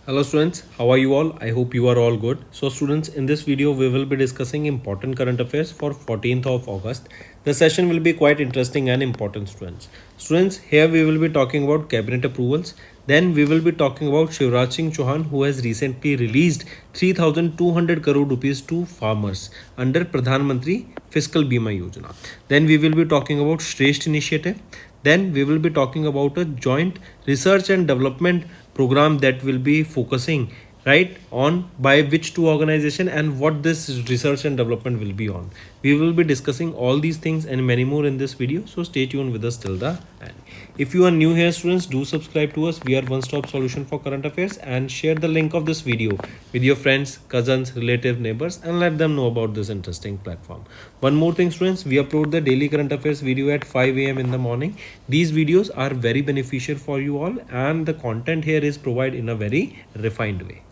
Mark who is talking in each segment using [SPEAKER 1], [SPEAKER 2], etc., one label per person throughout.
[SPEAKER 1] Hello students, how are you all? I hope you are all good. So students, in this video we will be discussing important current affairs for 14th of August. The session will be quite interesting and important students. Students, here we will be talking about cabinet approvals. Then we will be talking about Shivraj Singh Chauhan, who has recently released 3,200 crore rupees to farmers under Pradhan Mantri Fiscal Bima Yojana. Then we will be talking about Shresht initiative. Then we will be talking about a joint research and development program that will be focusing right on by which two organization and what this research and development will be on. We will be discussing all these things and many more in this video, so stay tuned with us till the end. If you are new here students, do subscribe to us. We are one stop solution for current affairs, and share the link of this video with your friends, cousins, relatives, neighbors, and let them know about this interesting platform. One more thing students, we upload the daily current affairs video at 5 a.m. in the morning. These videos are very beneficial for you all, and the content here is provided in a very refined way.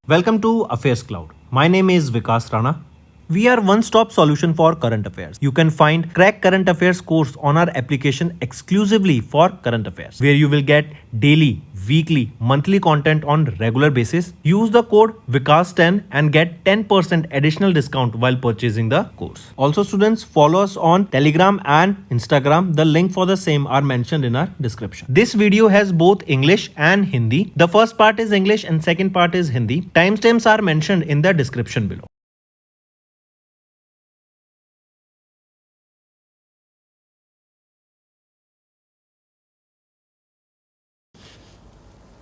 [SPEAKER 1] Welcome to Affairs Cloud. My name is Vikas Rana. We are one-stop solution for current affairs. You can find Crack Current Affairs course on our application exclusively for current affairs, where you will get daily, weekly, monthly content on regular basis. Use the code VIKAS10 and get 10% additional discount while purchasing the course. Also students, follow us on Telegram and Instagram. The link for the same are mentioned in our description. This video has both English and Hindi. The first part is English and second part is Hindi. Timestamps are mentioned in the description below.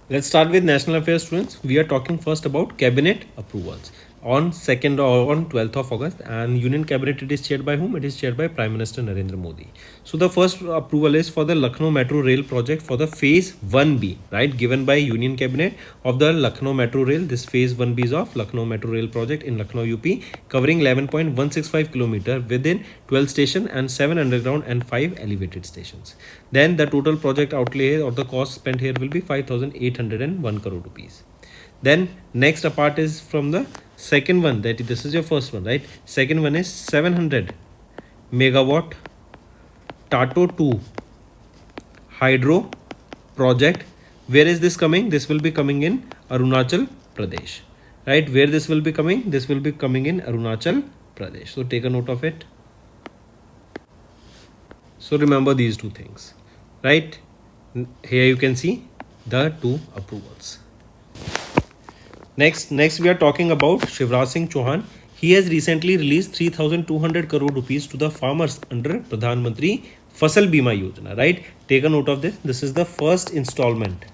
[SPEAKER 1] Let's start with national affairs students. We are talking first about cabinet approvals on 2nd or on 12th of August, and union cabinet, it is chaired by whom? It is chaired by Prime Minister Narendra Modi. So the first approval is for the Lucknow Metro Rail project for the phase 1B, right, given by union cabinet of the Lucknow Metro Rail. This phase 1B is of Lucknow Metro Rail project in Lucknow UP, covering 11.165 km within 12 station and 7 underground and 5 elevated stations. Then the total project outlay or the cost spent here will be 5,801 crore rupees. Then next apart is from the second one, that this is your first one, right? Second one is 700 megawatt Tato 2 hydro project. Where is this coming? This will be coming in Arunachal Pradesh, right? Where this will be coming? This will be coming in Arunachal Pradesh. So take a note of it. So remember these two things, right? Here you can see the two approvals. Next we are talking about Shivraj Singh Chauhan. He has recently released 3,200 crore rupees to the farmers under Pradhan Mantri Fasal Bima Yojana, right? Take a note of this. This is the first installment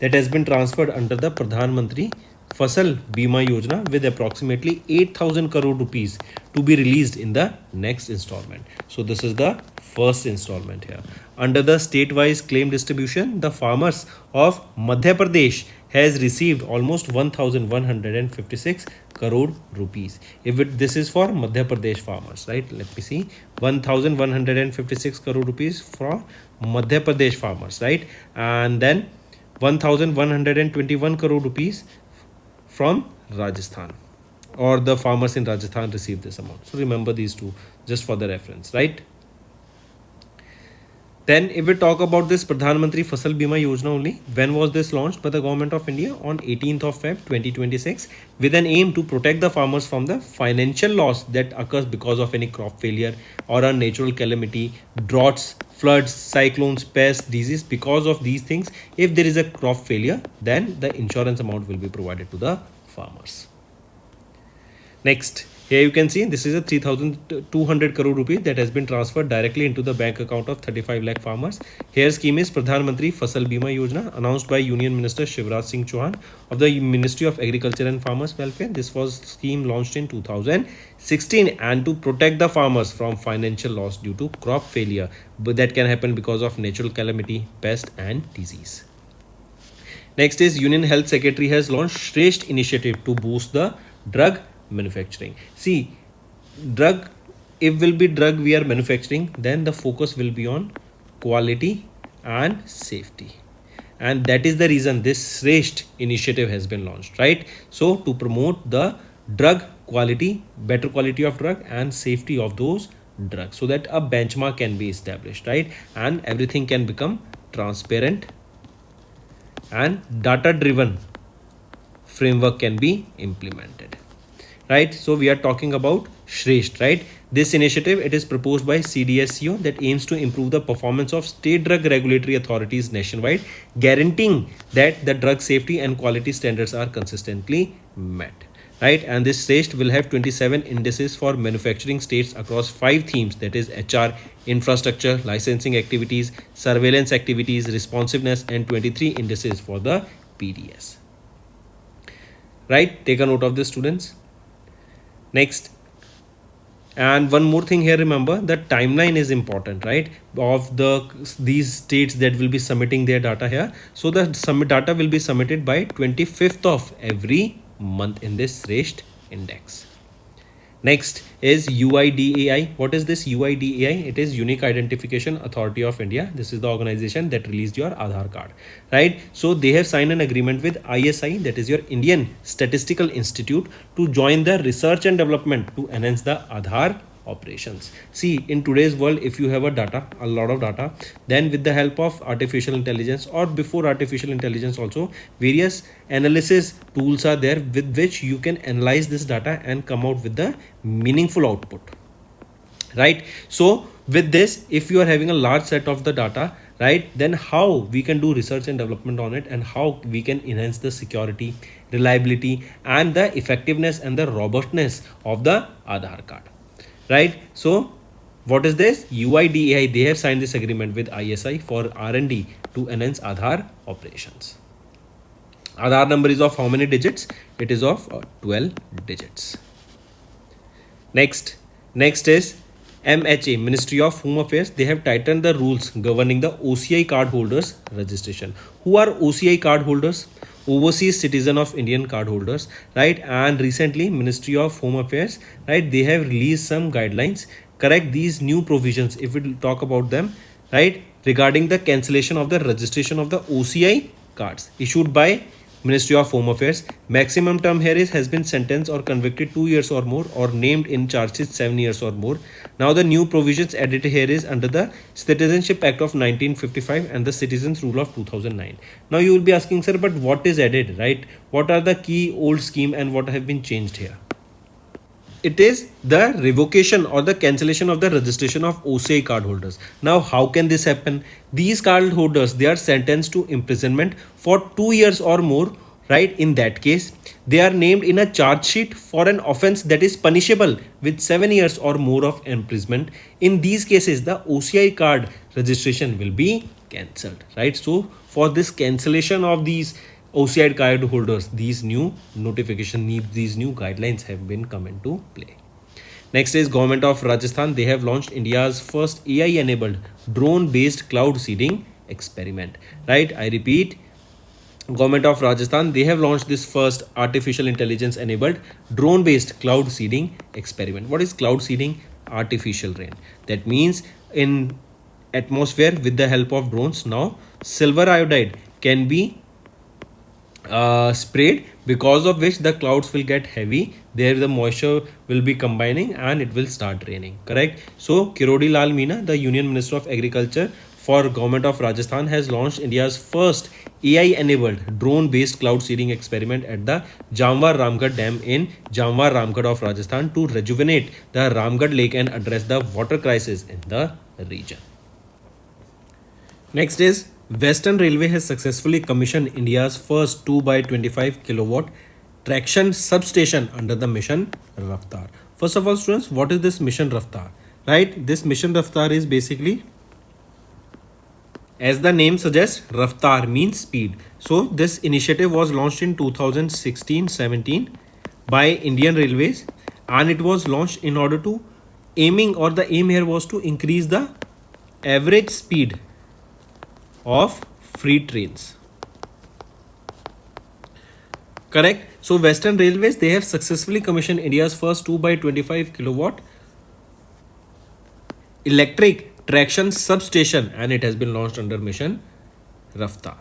[SPEAKER 1] that has been transferred under the Pradhan Mantri Fasal Bima Yojana, with approximately 8,000 crore rupees to be released in the next installment. So this is the first installment here. Under the state-wise claim distribution, the farmers of Madhya Pradesh has received almost 1,156 crore rupees. This is for Madhya Pradesh farmers, right? Let me see. 1,156 crore rupees for Madhya Pradesh farmers, right? And then 1,121 crore rupees from Rajasthan, or the farmers in Rajasthan received this amount. So remember these two just for the reference, right? Then if we talk about this Pradhan Mantri Fasal Bima Yojana only, when was this launched by the government of India? On 18th of Feb 2026, with an aim to protect the farmers from the financial loss that occurs because of any crop failure or a natural calamity, droughts, floods, cyclones, pests, disease. Because of these things, if there is a crop failure, then the insurance amount will be provided to the farmers. Next, here you can see this is a 3,200 crore rupees that has been transferred directly into the bank account of 35 lakh farmers. Here scheme is Pradhan Mantri Fasal Bima Yojana, announced by Union Minister Shivraj Singh Chauhan of the Ministry of Agriculture and Farmers Welfare. This was scheme launched in 2016 and to protect the farmers from financial loss due to crop failure, but that can happen because of natural calamity, pest and disease. Next is Union Health Secretary has launched Shresht initiative to boost the drug manufacturing. See, if will be drug we are manufacturing, then the focus will be on quality and safety, and that is the reason this Shresht initiative has been launched, right? So to promote the drug quality, better quality of drug and safety of those drugs, so that a benchmark can be established, right, and everything can become transparent and data driven framework can be implemented, right? So we are talking about Shresht, right? This initiative, it is proposed by CDSCO that aims to improve the performance of state drug regulatory authorities nationwide, guaranteeing that the drug safety and quality standards are consistently met, right? And this Shresht will have 27 indices for manufacturing states across 5 themes, that is HR, infrastructure, licensing activities, surveillance activities, responsiveness, and 23 indices for the PDS. Right? Take a note of this, students. Next, and one more thing here, remember the timeline is important, right, of these states that will be submitting their data here. So the submit data will be submitted by 25th of every month in this Shresht index. Next is UIDAI. What is this UIDAI? It is Unique Identification Authority of India. This is the organization that released your Aadhaar card, right? So they have signed an agreement with ISI, that is your Indian Statistical Institute, to join the research and development to enhance the Aadhaar operations. See, in today's world, if you have a lot of data, then with the help of artificial intelligence, or before artificial intelligence also, various analysis tools are there with which you can analyze this data and come out with the meaningful output, right? So with this, if you are having a large set of the data, right, then how we can do research and development on it, and how we can enhance the security, reliability, and the effectiveness and the robustness of the Aadhaar card, right? So what is this UIDAI? They have signed this agreement with ISI for R&D to enhance Aadhaar operations. Aadhaar number is of how many digits? It is of 12 digits. Next is MHA, Ministry of Home Affairs. They have tightened the rules governing the OCI card holders registration. Who are OCI card holders? Overseas citizen of Indian card holders, right? And recently Ministry of Home Affairs, right, they have released some guidelines, correct, these new provisions, if we talk about them, right, regarding the cancellation of the registration of the OCI cards issued by Ministry of Home Affairs. Maximum term here has been sentenced or convicted 2 years or more, or named in charges 7 years or more. Now the new provisions added here is under the Citizenship Act of 1955 and the Citizens Rule of 2009. Now you will be asking, sir, but what is added, right? What are the key old scheme and what have been changed here? It is the revocation or the cancellation of the registration of OCI card holders. Now how can this happen? These card holders, they are sentenced to imprisonment for 2 years or more, right? In that case, they are named in a charge sheet for an offense that is punishable with 7 years or more of imprisonment. In these cases, the OCI card registration will be cancelled, right? So for this cancellation of these OCI card holders, these new notification, these new guidelines have been come into play. Next is Government of Rajasthan. They have launched India's first AI enabled drone based cloud seeding experiment, right? I repeat, Government of Rajasthan, they have launched this first artificial intelligence enabled drone based cloud seeding experiment. What is cloud seeding? Artificial rain. That means in atmosphere, with the help of drones, now silver iodide can be sprayed, because of which the clouds will get heavy, there the moisture will be combining and it will start raining, correct? So Kirodi Lal Meena, the Union Minister of Agriculture for Government of Rajasthan, has launched India's first AI enabled drone based cloud seeding experiment at the Jamwar Ramgarh Dam in Jamwar Ramgarh of Rajasthan to rejuvenate the Ramgarh Lake and address the water crisis in the region. Next is Western Railway has successfully commissioned India's first 2 by 25 kilowatt traction substation under the Mission Raftar. First of all, students, what is this Mission Raftar? Right? This Mission Raftar is basically, as the name suggests, Raftar means speed. So this initiative was launched in 2016-17 by Indian Railways, and it was launched in order to the aim here was to increase the average speed of freight trains, correct? So Western Railways, they have successfully commissioned India's first 2 by 25 kilowatt electric traction substation, and it has been launched under Mission Raftar,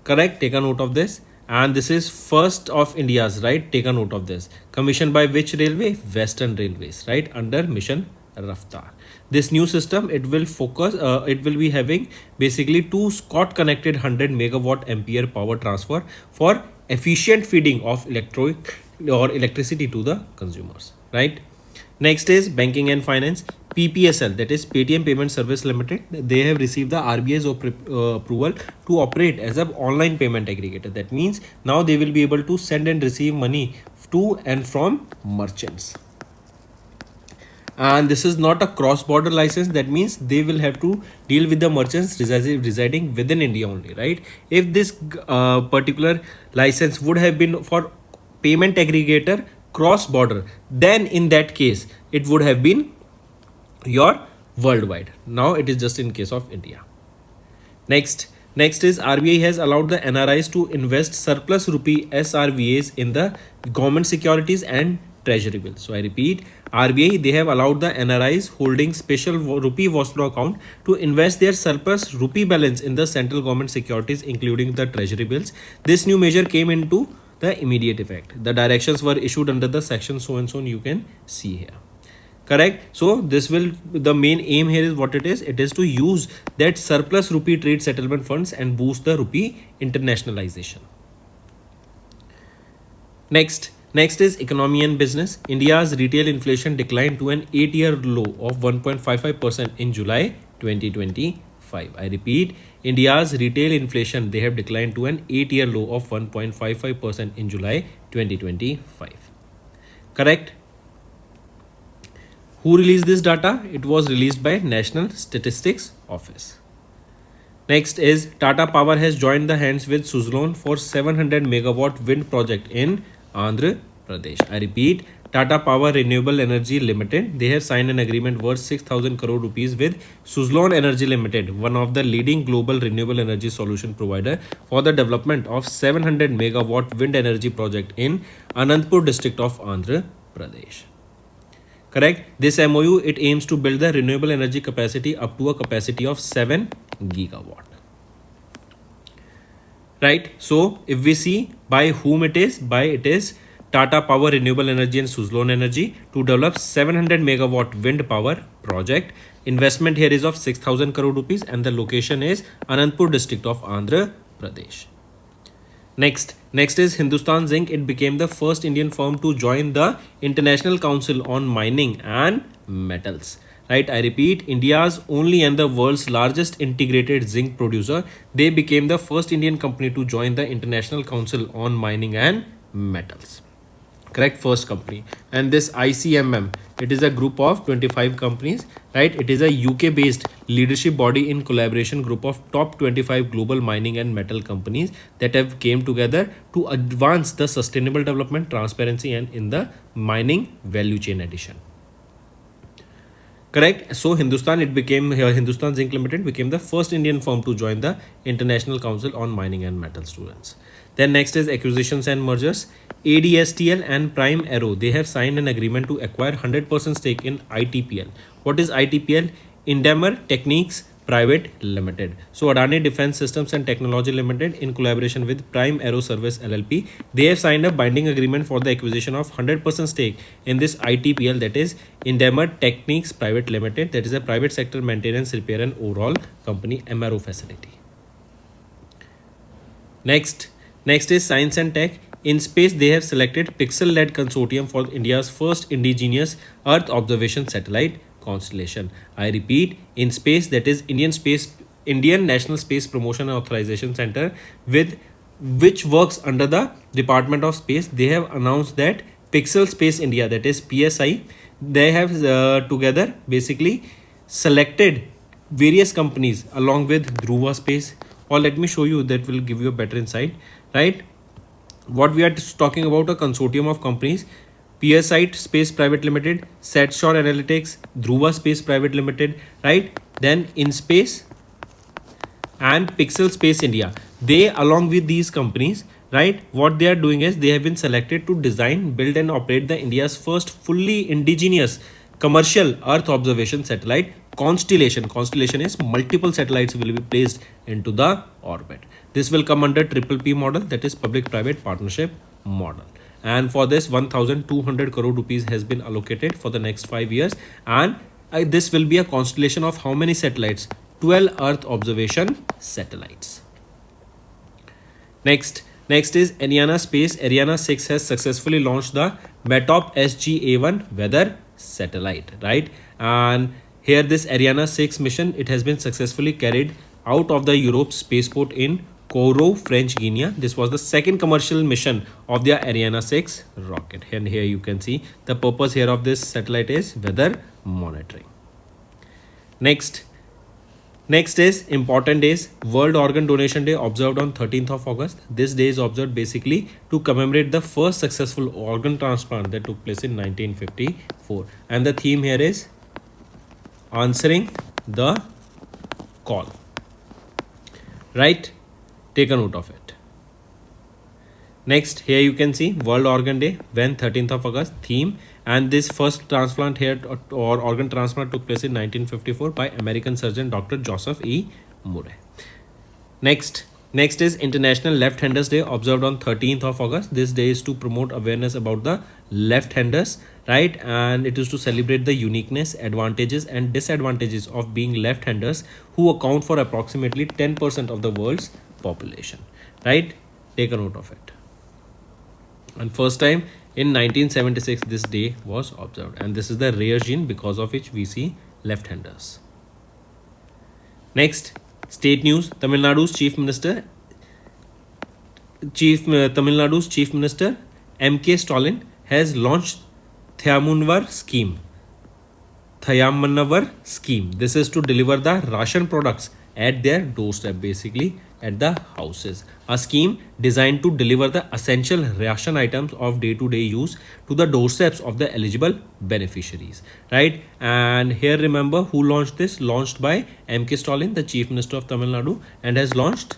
[SPEAKER 1] correct? Take a note of this, and this is first of India's, right? Take a note of this. Commissioned by which railway? Western Railways, right? Under Mission Raftar. This new system, it will focus, it will be having basically two Scott connected 100 megawatt ampere power transfer for efficient feeding of electricity to the consumers, right? Next is banking and finance. PPSL, that is Paytm Payment Service Limited. They have received the RBI's approval to operate as an online payment aggregator. That means now they will be able to send and receive money to and from merchants. And this is not a cross-border license. That means they will have to deal with the merchants residing within India only, right? If this particular license would have been for payment aggregator cross-border, then in that case it would have been your worldwide. Now it is just in case of India. Next is RBI has allowed the NRIs to invest surplus rupee SRVAs in the government securities and treasury bills. So I repeat, RBI, they have allowed the NRIs holding special rupee Vostro account to invest their surplus rupee balance in the central government securities, including the treasury bills. This new measure came into the immediate effect. The directions were issued under the section so and so, you can see here. Correct. So this will, the main aim here is what it is to use that surplus rupee trade settlement funds and boost the rupee internationalization. Next is economy and business. India's retail inflation declined to an 8-year low of 1.55% in July 2025. I repeat, India's retail inflation, they have declined to an 8-year low of 1.55% in July 2025. Correct. Who released this data? It was released by National Statistics Office. Next is Tata Power has joined the hands with Suzlon for 700 megawatt wind project in Andhra Pradesh. I repeat, Tata Power Renewable Energy Limited, they have signed an agreement worth 6,000 crore rupees with Suzlon Energy Limited, one of the leading global renewable energy solution provider, for the development of 700 megawatt wind energy project in Anandpur district of Andhra Pradesh. Correct. This MOU, it aims to build the renewable energy capacity up to a capacity of 7 gigawatt. Right. So if we see by whom it is Tata Power Renewable Energy and Suzlon Energy to develop 700 megawatt wind power project. Investment here is of 6,000 crore rupees and the location is Anandpur district of Andhra Pradesh. Next is Hindustan Zinc. It became the first Indian firm to join the International Council on Mining and Metals. Right, I repeat, India's only and the world's largest integrated zinc producer. They became the first Indian company to join the International Council on Mining and Metals. Correct, first company. And this ICMM, it is a group of 25 companies, right? It is a UK based leadership body in collaboration group of top 25 global mining and metal companies that have came together to advance the sustainable development, transparency and in the mining value chain addition. Correct. So Hindustan Zinc Limited became the first Indian firm to join the International Council on Mining and Metal, students. Then next is acquisitions and mergers. ADSTL and Prime Aero, they have signed an agreement to acquire 100% stake in ITPL. What is ITPL? Indemar Techniques Private Limited. So Adani Defense Systems and Technology Limited, in collaboration with Prime Aero Service LLP, they have signed a binding agreement for the acquisition of 100% stake in this ITPL, that is Indemar Techniques Private Limited, that is a private sector maintenance, repair and overall company MRO facility. Next is science and tech. In space, they have selected Pixel-led consortium for India's first indigenous Earth observation satellite constellation. I repeat, in space, that is Indian National Space Promotion and Authorization Center, with which works under the Department of Space. They have announced that Pixel Space India, that is PSI, they have together basically selected various companies along with Dhruva Space. Or let me show you, that will give you a better insight, right? What we are talking about, a consortium of companies: PSI Space Private Limited, Satshore Analytics, Dhruva Space Private Limited, right? Then InSpace and Pixel Space India. They, along with these companies, right, what they are doing is they have been selected to design, build and operate the India's first fully indigenous commercial Earth observation satellite constellation. Constellation is multiple satellites will be placed into the orbit. This will come under PPP model, that is public-private partnership model. And for this, 1,200 crore rupees has been allocated for the next 5 years, and this will be a constellation of how many satellites? 12 Earth observation satellites. Next is Ariana Space. Ariana 6 has successfully launched the METOP SGA1 weather satellite, right? And here this Ariana 6 mission, it has been successfully carried out of the Europe spaceport in Kourou, French Guiana. This was the second commercial mission of the Ariana 6 rocket. And here you can see the purpose here of this satellite is weather monitoring. Next is important days. World Organ Donation Day observed on 13th of August. This day is observed basically to commemorate the first successful organ transplant that took place in 1954. And the theme here is answering the call. Right? Take a note of it. Next, here you can see World Organ Day when 13th of August theme, and this first transplant here or organ transplant took place in 1954 by American surgeon Dr. Joseph E. Murray. Next is International Left-Handers Day observed on 13th of August. This day is to promote awareness about the left-handers, right? And it is to celebrate the uniqueness, advantages and disadvantages of being left-handers who account for approximately 10% of the world's population, right? Take a note of it. And first time in 1976 this day was observed, and this is the rare gene because of which we see left-handers. Next, state news. Tamil Nadu's Chief Minister M.K. Stalin has launched Thayamunvar scheme. This is to deliver the ration products at their doorstep, basically at the houses. A scheme designed to deliver the essential ration items of day-to-day use to the doorsteps of the eligible beneficiaries, right? And here remember who launched this? Launched by M.K. Stalin, the Chief Minister of Tamil Nadu, and has launched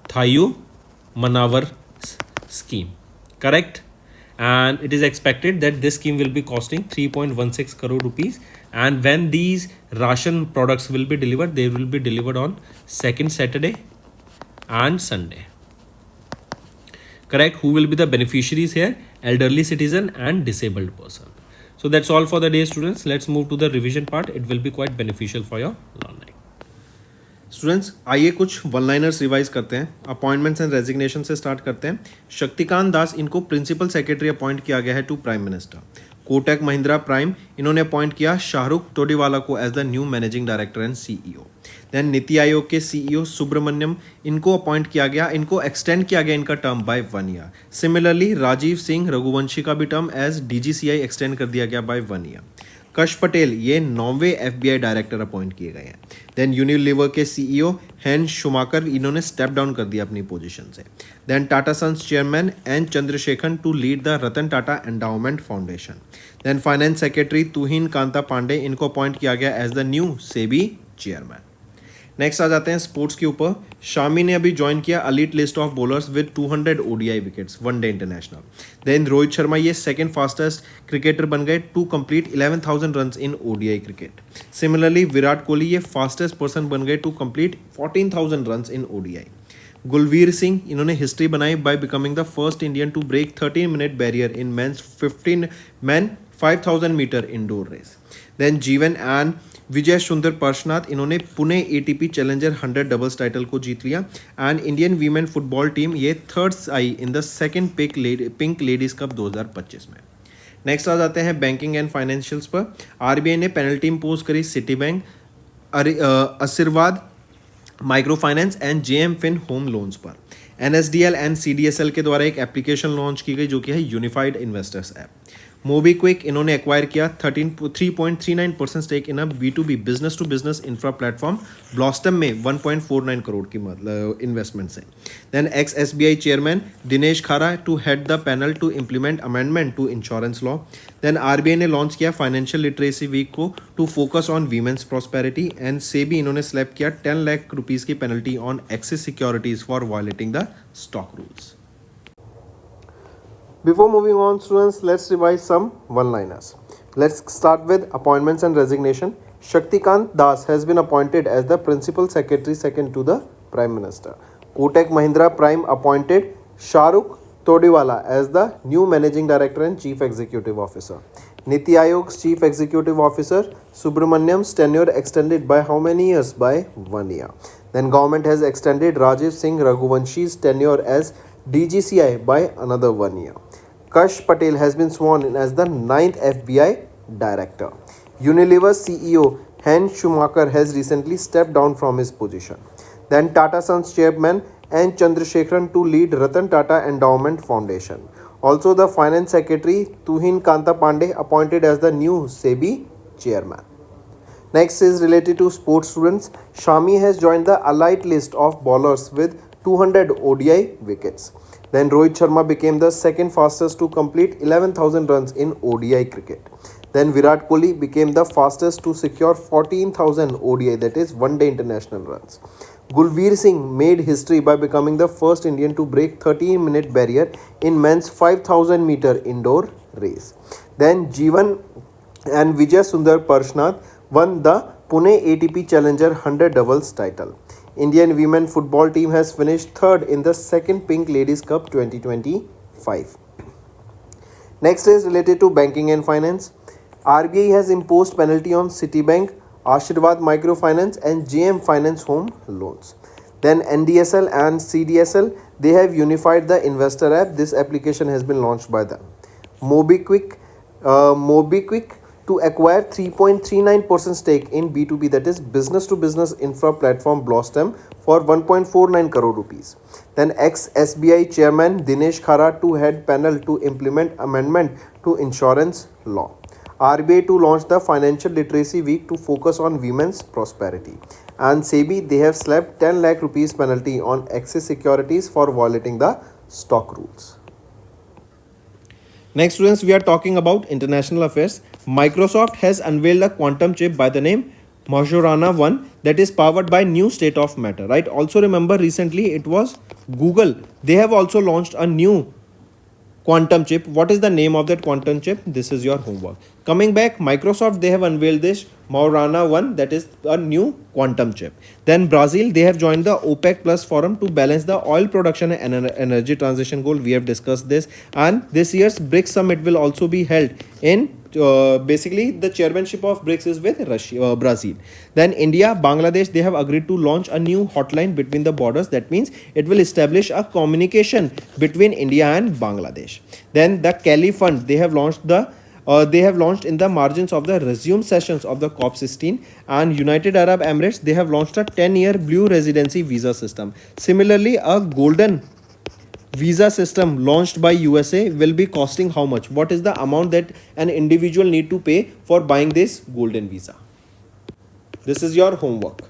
[SPEAKER 1] Thayu Manavar scheme, correct? And it is expected that this scheme will be costing 3.16 crore rupees, and when these ration products will be delivered, they will be delivered on second Saturday and Sunday, correct? Who will be the beneficiaries here? Elderly citizen and disabled person. So that's all for the day, students. Let's move to the revision part. It will be quite beneficial for your learning. Students आइए कुछ one liners revise करते हैं. Appointments and resignation से start करते हैं. शक्तिकांत दास, इनको principal secretary appoint किया गया है to prime minister. Kotak Mahindra prime, इन्होंने अपॉइंट किया शाहरुख तोडीवाला को as the new managing director and CEO. Then NITI Aayog के सीईओ सुब्रमण्यम, इनको अपॉइंट किया गया, इनको एक्सटेंड किया गया इनका term by 1 year. Similarly Rajiv Singh Raghuvanshi का भी टर्म एज डीजीसीआई एक्सटेंड कर दिया गया बाय 1 ईयर. कश पटेल, ये 9वें एफबीआई डायरेक्टर अपॉइंट किए गए हैं. देन यूनिलीवर के सीईओ हेन शुमाकर, इन्होंने स्टेप डाउन कर दिया अपनी पोजीशन से. Then Tata sons chairman N Chandrasekhar to lead the Ratan Tata endowment foundation. Then finance secretary Tuhin Kanta Pandey, इनको अपॉइंट किया गया as the new SEBI chairman. Next आ जाते हैं स्पोर्ट्स के ऊपर. शामी ने अभी ज्वाइन किया elite list of bowlers with 200 ODI wickets one day international. Then Rohit Sharma, ये सेकंड फास्टेस्ट क्रिकेटर बन गए to complete 11,000 runs in ODI cricket. Similarly Virat Kohli, ये फास्टेस्ट पर्सन बन गए to complete 14,000 runs in ODI. Gulveer Singh, इन्होंने हिस्ट्री बनाई by becoming the first Indian to break 13-minute barrier in men 5,000 metre indoor race. Then Jeevan and Vijay Sundar Parshvanath, इन्होंने Pune ATP challenger 100 doubles title को जीत लिया. And Indian women football team ये third आई in the second pink ladies cup 2025 में. Next आ जाते हैं बैंकिंग एंड फाइनेंशियल्स पर. आरबीआई ने पेनल्टी इम्पोज करी Citi bank, Ashirvad micro finance and JM fin home loans पर. एनएसडीएल एंड सीडीएसएल के द्वारा एक एप्लीकेशन लॉन्च की गई जो कि है यूनिफाइड इन्वेस्टर्स ऐप. मोबीक्विक, इन्होंने एक्वायर किया 3.39% stake in a B2B business to business infra platform Blostem में 1.49 करोड़ की इन्वेस्टमेंट से. Then ex SBI chairman Dinesh Khara to head the panel to implement amendment to insurance law. Then RBI ने launch किया financial literacy week को to focus on women's prosperity. And SEBI, इन्होंने slap किया 10 lakh rupees की penalty on axis securities for violating the stock rules. Before moving on, students, let's revise some one-liners. Let's start with appointments and resignation. Shaktikant Das has been appointed as the Principal Secretary second to the Prime Minister. Kotak Mahindra Prime appointed Shahrukh Todiwala as the new Managing Director and Chief Executive Officer. Niti Ayog's Chief Executive Officer Subramaniam's tenure extended by how many years? By 1 year. Then government has extended Rajiv Singh Raghuvanshi's tenure as DGCI by another 1 year. Kash Patel has been sworn in as the ninth FBI director. Unilever CEO Hen Schumacher has recently stepped down from his position. Then Tata Sons chairman N. Chandrasekaran to lead Ratan Tata Endowment Foundation. Also, the Finance Secretary Tuhin Kanta Pandey appointed as the new SEBI chairman. Next is related to sports students. Shami has joined the elite list of bowlers with 200 ODI wickets. Then Rohit Sharma became the second fastest to complete 11,000 runs in ODI cricket. Then Virat Kohli became the fastest to secure 14,000 ODI, that is one day international runs. Gulveer Singh made history by becoming the first Indian to break 13-minute barrier in men's 5,000 meter indoor race. Then Jeevan and Vijay Sundar Parshnath won the Pune ATP Challenger 100 doubles title. Indian women football team has finished third in the second Pink Ladies Cup 2025. Next is related to banking and finance. RBI has imposed penalty on Citibank, Ashirwad Microfinance and JM Finance Home Loans. Then NDSL and CDSL, they have unified the investor app. This application has been launched by them. MobiKwik to acquire 3.39% stake in B2B, that is business to business infra platform Blossom for 1.49 crore rupees. Then ex-SBI chairman Dinesh Khara to head panel to implement amendment to insurance law. RBI to launch the Financial Literacy Week to focus on women's prosperity. And SEBI, they have slapped 10 lakh rupees penalty on Axis Securities for violating the stock rules. Next, students, we are talking about international affairs. Microsoft has unveiled a quantum chip by the name Majorana 1 that is powered by new state of matter, right? Also remember recently it was Google. They have also launched a new quantum chip. What is the name of that quantum chip? This is your homework. Coming back, Microsoft, they have unveiled this Majorana 1 that is a new quantum chip. Then Brazil, they have joined the OPEC Plus forum to balance the oil production and energy transition goal. We have discussed this. And this year's BRICS summit will also be held in basically the chairmanship of BRICS is with Brazil. Then India, Bangladesh, they have agreed to launch a new hotline between the borders. That means it will establish a communication between India and Bangladesh. Then the Kelly Fund, they have launched in the margins of the resume sessions of the COP16. And United Arab Emirates, they have launched a 10-year blue residency visa system. Similarly, a golden visa system launched by USA will be costing how much? What is the amount that an individual need to pay for buying this golden visa? This is your homework.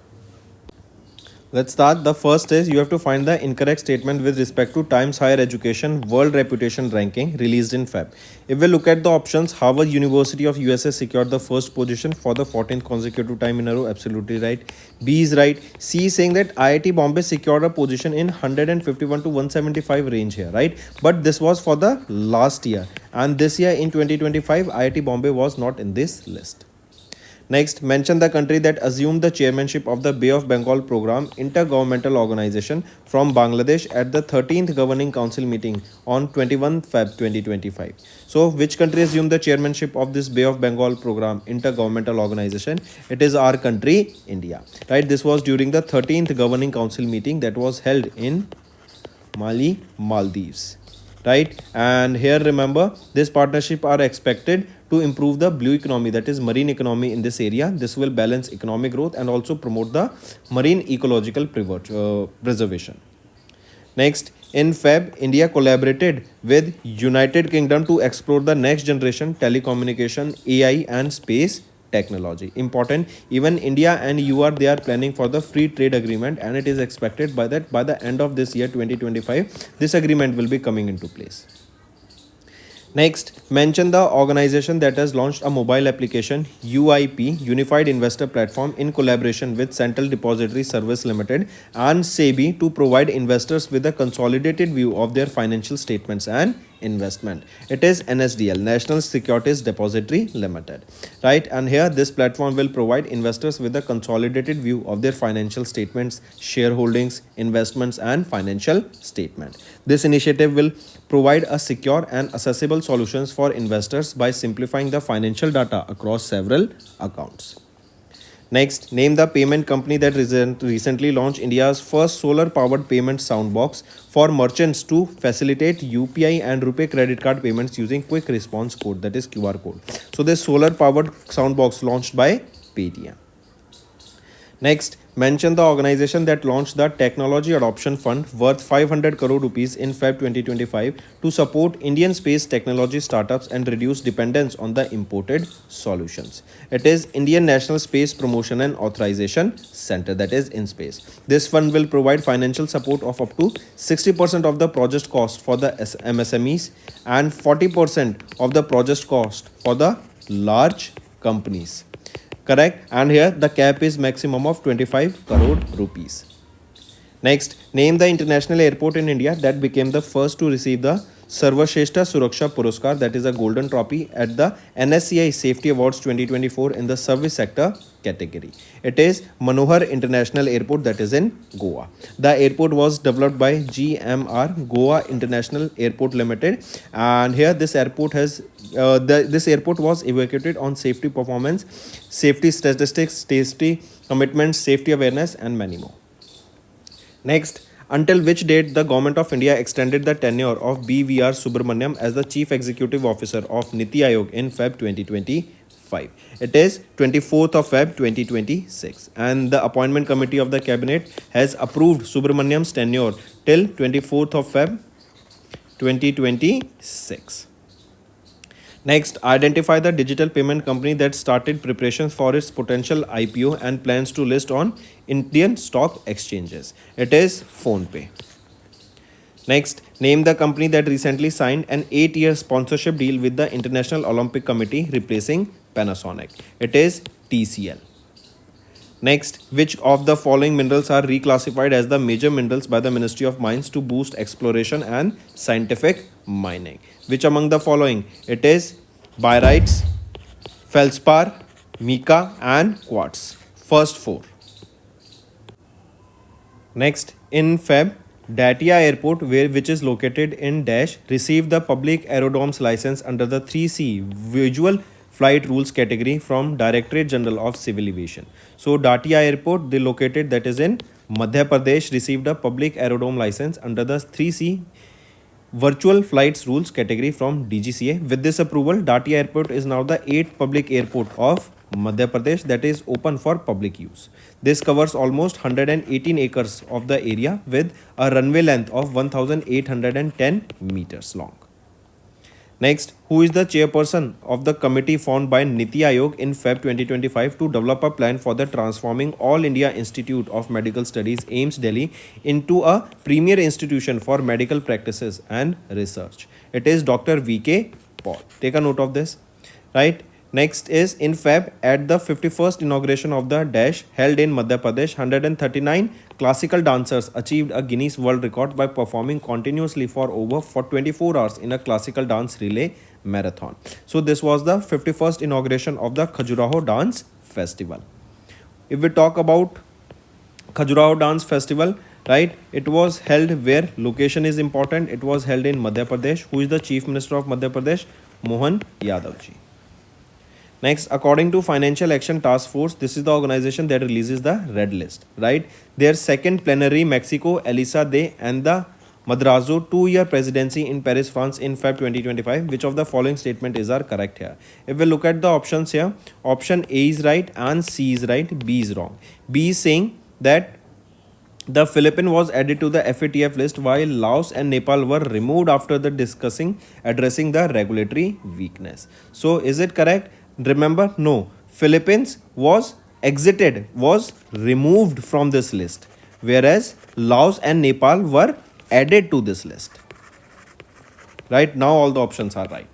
[SPEAKER 1] Let's start. The first is you have to find the incorrect statement with respect to Times Higher Education World Reputation Ranking released in Feb. If we look at the options, Harvard University of USA secured the first position for the 14th consecutive time in a row. Absolutely right. B is right. C is saying that IIT Bombay secured a position in 151 to 175 range here, right? But this was for the last year. And this year in 2025, IIT Bombay was not in this list. Next, mention the country that assumed the chairmanship of the Bay of Bengal Program Intergovernmental Organization from Bangladesh at the 13th Governing Council meeting on 21 Feb 2025. So, which country assumed the chairmanship of this Bay of Bengal Program Intergovernmental Organization? It is our country, India. Right? This was during the 13th Governing Council meeting that was held in Maldives. Right? And here remember, this partnership are expected to improve the blue economy, that is marine economy in this area. This will balance economic growth and also promote the marine ecological preservation. Next, in Feb, India collaborated with United Kingdom to explore the next generation telecommunication, AI and space technology. Important, even India and UR, they are planning for the free trade agreement, and it is expected by the end of this year 2025, this agreement will be coming into place. Next, mention the organization that has launched a mobile application, UIP, Unified Investor Platform, in collaboration with Central Depository Service Limited and SEBI to provide investors with a consolidated view of their financial statements and investment. It is NSDL, National Securities Depository Limited, right? And here this platform will provide investors with a consolidated view of their financial statements, shareholdings, investments, and financial statement. This initiative will provide a secure and accessible solutions for investors by simplifying the financial data across several accounts. Next, name the payment company that recently launched India's first solar-powered payment soundbox for merchants to facilitate UPI and RuPay credit card payments using quick response code, that is QR code. So this solar-powered soundbox launched by Paytm. Next, mention the organization that launched the Technology Adoption Fund worth 500 crore rupees in Feb 2025 to support Indian space technology startups and reduce dependence on the imported solutions. It is Indian National Space Promotion and Authorization Center, that is InSpace. This fund will provide financial support of up to 60% of the project cost for the MSMEs and 40% of the project cost for the large companies. Correct? And here the cap is maximum of 25 crore rupees. Next, name the international airport in India that became the first to receive the Sarvashrestha Suraksha Puruskar, that is a golden trophy at the NSCI Safety Awards 2024 in the service sector category. It is Manohar International Airport, that is in Goa. The airport was developed by GMR Goa International Airport Limited, and here this airport this airport was evaluated on safety performance, safety statistics, safety commitments, safety awareness, and many more. Next, until which date the Government of India extended the tenure of B.V.R. Subramaniam as the Chief Executive Officer of Niti Aayog in Feb 2025? It is 24th of Feb 2026, and the appointment committee of the cabinet has approved Subramaniam's tenure till 24th of Feb 2026. Next, identify the digital payment company that started preparations for its potential IPO and plans to list on Indian stock exchanges. It is PhonePe. Next, name the company that recently signed an 8-year sponsorship deal with the International Olympic Committee, replacing Panasonic. It is TCL. Next, which of the following minerals are reclassified as the major minerals by the Ministry of Mines to boost exploration and scientific mining? Which among the following? It is barytes, feldspar, mica, and quartz. First four. Next, in Feb, Datia Airport, which is located in Dash, received the public aerodromes license under the 3C Visual Flight Rules category from Directorate General of Civil Aviation. So Datia Airport, they located, that is in Madhya Pradesh, received a public aerodrome license under the 3C Virtual Flights Rules category from DGCA. With this approval, Datia Airport is now the 8th public airport of Madhya Pradesh that is open for public use. This covers almost 118 acres of the area with a runway length of 1810 meters long. Next, who is the chairperson of the committee formed by Niti Aayog in Feb 2025 to develop a plan for the transforming All India Institute of Medical Studies AIIMS Delhi into a premier institution for medical practices and research? It is Dr. V.K. Paul. Take a note of this, right? Next is in Feb, at the 51st inauguration of the Dash held in Madhya Pradesh, 139 classical dancers achieved a Guinness World Record by performing continuously for 24 hours in a classical dance relay marathon. So this was the 51st inauguration of the Khajuraho Dance Festival. If we talk about Khajuraho Dance Festival, right, it was held where? Location is important. It was held in Madhya Pradesh. Who is the Chief Minister of Madhya Pradesh? Mohan Yadav ji. Next, according to Financial Action Task Force, this is the organization that releases the red list, right? Their second plenary, Mexico, Elisa Day, and the Madrazo 2-year presidency in Paris, France in Feb 2025. Which of the following statement is correct here? If we look at the options here, option A is right and C is right, B is wrong. B is saying that the Philippines was added to the FATF list while Laos and Nepal were removed after addressing the regulatory weakness. So is it correct? Remember, no. Philippines was removed from this list, whereas Laos and Nepal were added to this list. Right, now all the options are right.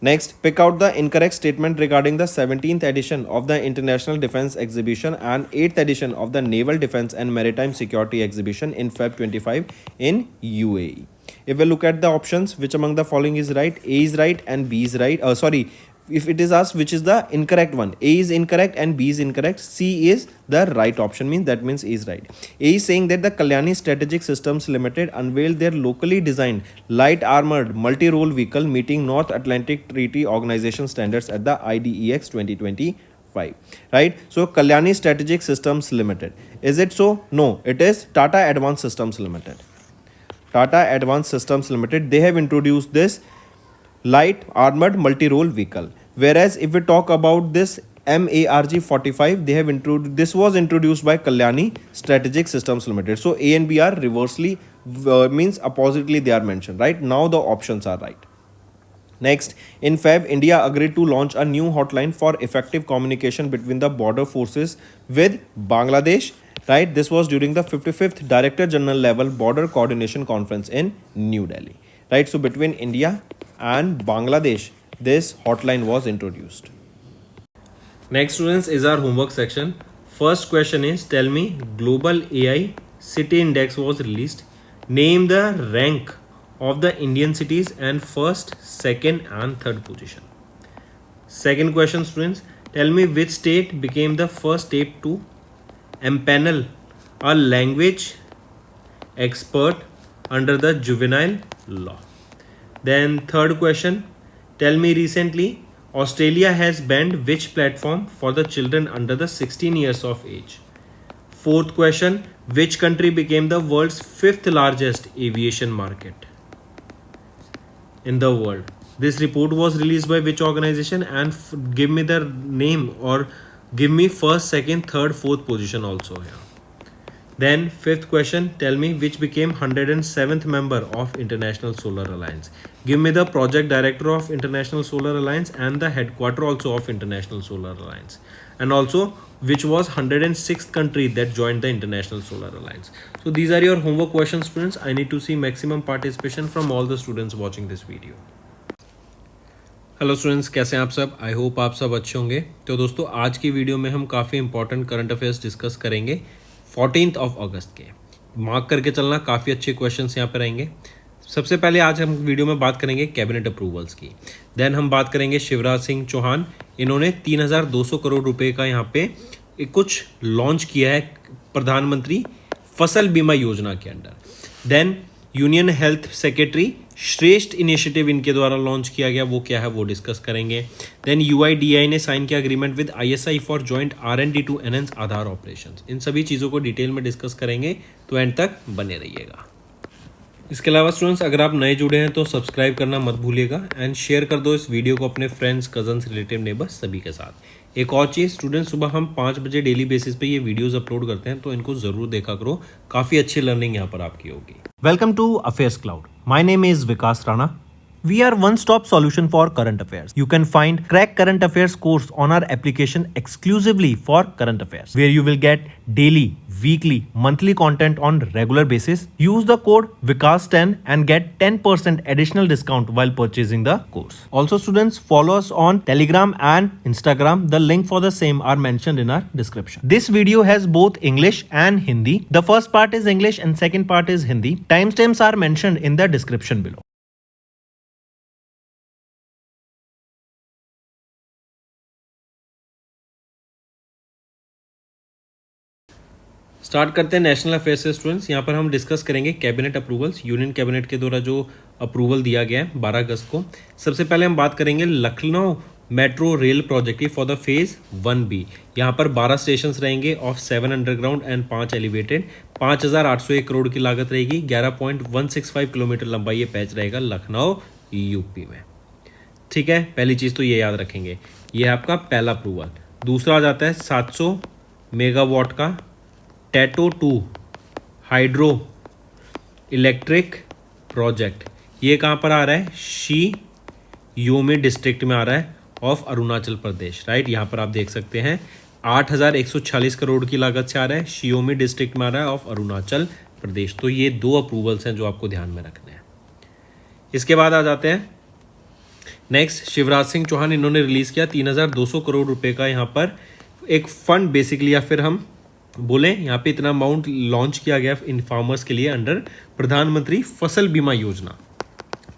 [SPEAKER 1] Next, pick out the incorrect statement regarding the 17th edition of the International Defence Exhibition and 8th edition of the Naval Defence and Maritime Security Exhibition in Feb 25 in UAE. If we look at the options, which among the following is right? A is right and B is right. Sorry, if it is asked which is the incorrect one, A is incorrect and B is incorrect, C is the right option, means that means A is right. A is saying that the Kalyani Strategic Systems Limited unveiled their locally designed light armored multi-role vehicle meeting North Atlantic Treaty Organization standards at the IDEX 2025. Right? So Kalyani Strategic Systems Limited. Is it so? No, it is Tata Advanced Systems Limited. Tata Advanced Systems Limited, they have introduced this light armored multi-role vehicle. Whereas if we talk about this MARG 45, they have introduced, this was introduced by Kalyani Strategic Systems Limited. So A and B are reversely, means oppositely they are mentioned. Right? Now the options are right. Next, in Feb, India agreed to launch a new hotline for effective communication between the border forces with Bangladesh. Right, this was during the 55th Director General level Border Coordination Conference in New Delhi. Right, so between India and Bangladesh, this hotline was introduced. Next, students, is our homework section. First question is, tell me, Global AI City Index was released. Name the rank of the Indian cities and first, second and third position. Second question, students, tell me which state became the first state to empanel a language expert under the juvenile law. Then third question, tell me recently Australia has banned which platform for the children under the 16 years of age. Fourth question, which country became the world's fifth largest aviation market in the world? This report was released by which organization, and give me the name or give me first, second, third, fourth position also here. Then fifth question, tell me which became 107th member of International Solar Alliance. Give me the project director of International Solar Alliance and the headquarter also of International Solar Alliance. And also which was 106th country that joined the International Solar Alliance. So these are your homework questions, students. I need to see maximum participation from all the students watching this video. Hello students, कैसे हैं आप सब? I hope आप सब अच्छे होंगे. तो दोस्तों, आज की वीडियो में हम काफ़ी इंपॉर्टेंट करंट अफेयर्स डिस्कस करेंगे 14 अगस्त के. मार्क करके चलना, काफ़ी अच्छे क्वेश्चंस यहाँ पर रहेंगे. सबसे पहले आज हम वीडियो में बात करेंगे कैबिनेट अप्रूवल्स की. देन हम बात करेंगे शिवराज सिंह चौहान. इन्होंने 3,200 करोड़ रुपए का यहाँ पे कुछ लॉन्च किया है प्रधानमंत्री फसल बीमा योजना के under. Then union health secretary Shreshtha initiative इनके द्वारा लॉन्च किया गया, वो क्या है वो डिस्कस करेंगे. देन यूआईडीआई ने साइन किया agreement with ISI for joint R and D to enhance Aadhaar operations. इन सभी चीज़ों को डिटेल में डिस्कस करेंगे, तो एंड तक बने रहिएगा. इसके अलावा स्टूडेंट्स, अगर आप नए जुड़े हैं तो सब्सक्राइब करना मत भूलिएगा एंड शेयर कर दो इस वीडियो को अपने फ्रेंड्स, कजन्स, रिलेटिव, नेबर्स सभी के साथ. एक और चीज़ स्टूडेंट्स, सुबह हम 5 बजे डेली बेसिस पे ये वीडियोस अपलोड करते हैं, तो इनको ज़रूर देखा करो. काफ़ी अच्छी लर्निंग यहाँ पर आपकी होगी. Welcome to affairs cloud. My name is Vikas Rana. We are one-stop solution for current affairs. You can find Crack Current Affairs course on our application exclusively for current affairs, where you will get daily, weekly, monthly content on regular basis. Use the code VIKAS10 and get 10% additional discount while purchasing the course. Also, students, follow us on Telegram and Instagram. The link for the same are mentioned in our description. This video has both English and Hindi. The first part is English and second part is Hindi. Timestamps are mentioned in the description below. Start करते हैं national affairs से students. यहाँ पर हम discuss करेंगे cabinet approvals. Union cabinet के द्वारा जो अप्रूवल दिया गया है 12 अगस्त को. सबसे पहले हम बात करेंगे लखनऊ मेट्रो रेल प्रोजेक्ट की फॉर द फेज 1B. यहाँ पर 12 स्टेशंस रहेंगे of 7 underground and 5 elevated. 5,801 crore की लागत रहेगी. 11.165 किलोमीटर लंबा ये पैच रहेगा लखनऊ यूपी में. ठीक है, पहली चीज़ तो ये याद रखेंगे. ये है आपका पहला अप्रूवल. दूसरा आ जाता है 700 मेगावाट का टैटो 2 हाइड्रो इलेक्ट्रिक प्रोजेक्ट. ये कहाँ पर आ रहा है? शी योमी डिस्ट्रिक्ट में आ रहा है ऑफ अरुणाचल प्रदेश. राइट, यहाँ पर आप देख सकते हैं 8,146 करोड़ की लागत से आ रहा है. शियोमी डिस्ट्रिक्ट में आ रहा है ऑफ अरुणाचल प्रदेश. तो ये 2 अप्रूवल्स हैं जो आपको ध्यान में रखने हैं. इसके बाद आ जाते हैं नेक्स्ट, शिवराज सिंह चौहान. इन्होंने रिलीज़ किया 3,200 करोड़ रुपए का यहाँ पर एक फंड बेसिकली, या फिर हम बोले यहाँ पे इतना अमाउंट लॉन्च किया गया इन फार्मर्स के लिए अंडर प्रधानमंत्री फसल बीमा योजना।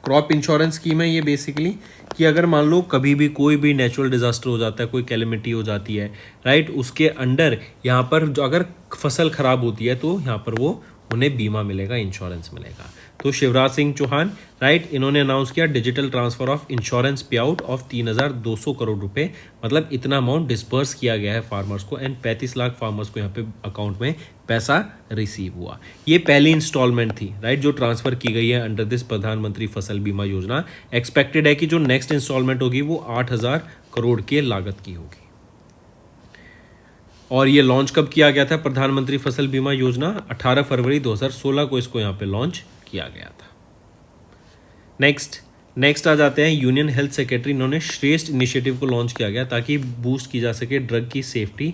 [SPEAKER 1] क्रॉप इंश्योरेंस स्कीम है ये बेसिकली, कि अगर मान लो कभी भी कोई भी नेचुरल डिजास्टर हो जाता है, कोई कैलेमिटी हो जाती है, राइट, उसके अंडर यहाँ पर जो अगर फसल खराब होती है तो यहाँ पर वो उन्हें बीमा मिलेगा, इंश्योरेंस मिलेगा। तो शिवराज सिंह चौहान, राइट, इन्होंने अनाउंस किया डिजिटल ट्रांसफर ऑफ इंश्योरेंस पे आउट ऑफ 3,200 करोड़ रुपए, मतलब इतना अमाउंट डिस्पर्स किया गया है फार्मर्स को एंड 35 लाख फार्मर्स को यहाँ पे अकाउंट में पैसा रिसीव हुआ। ये पहली इंस्टॉलमेंट थी, राइट, जो ट्रांसफर की गई है अंडर दिस प्रधानमंत्री फसल बीमा योजना। एक्सपेक्टेड है कि जो नेक्स्ट इंस्टॉलमेंट होगी वो 8,000 करोड़ के लागत की होगी। और ये लॉन्च कब किया गया था प्रधानमंत्री फसल बीमा योजना? 18 फरवरी 2016 को इसको यहाँ पे लॉन्च किया गया था। नेक्स्ट आ जाते हैं यूनियन हेल्थ सेक्रेटरी, इन्होंने श्रेष्ठ इनिशिएटिव को लॉन्च किया गया ताकि बूस्ट की जा सके ड्रग की safety,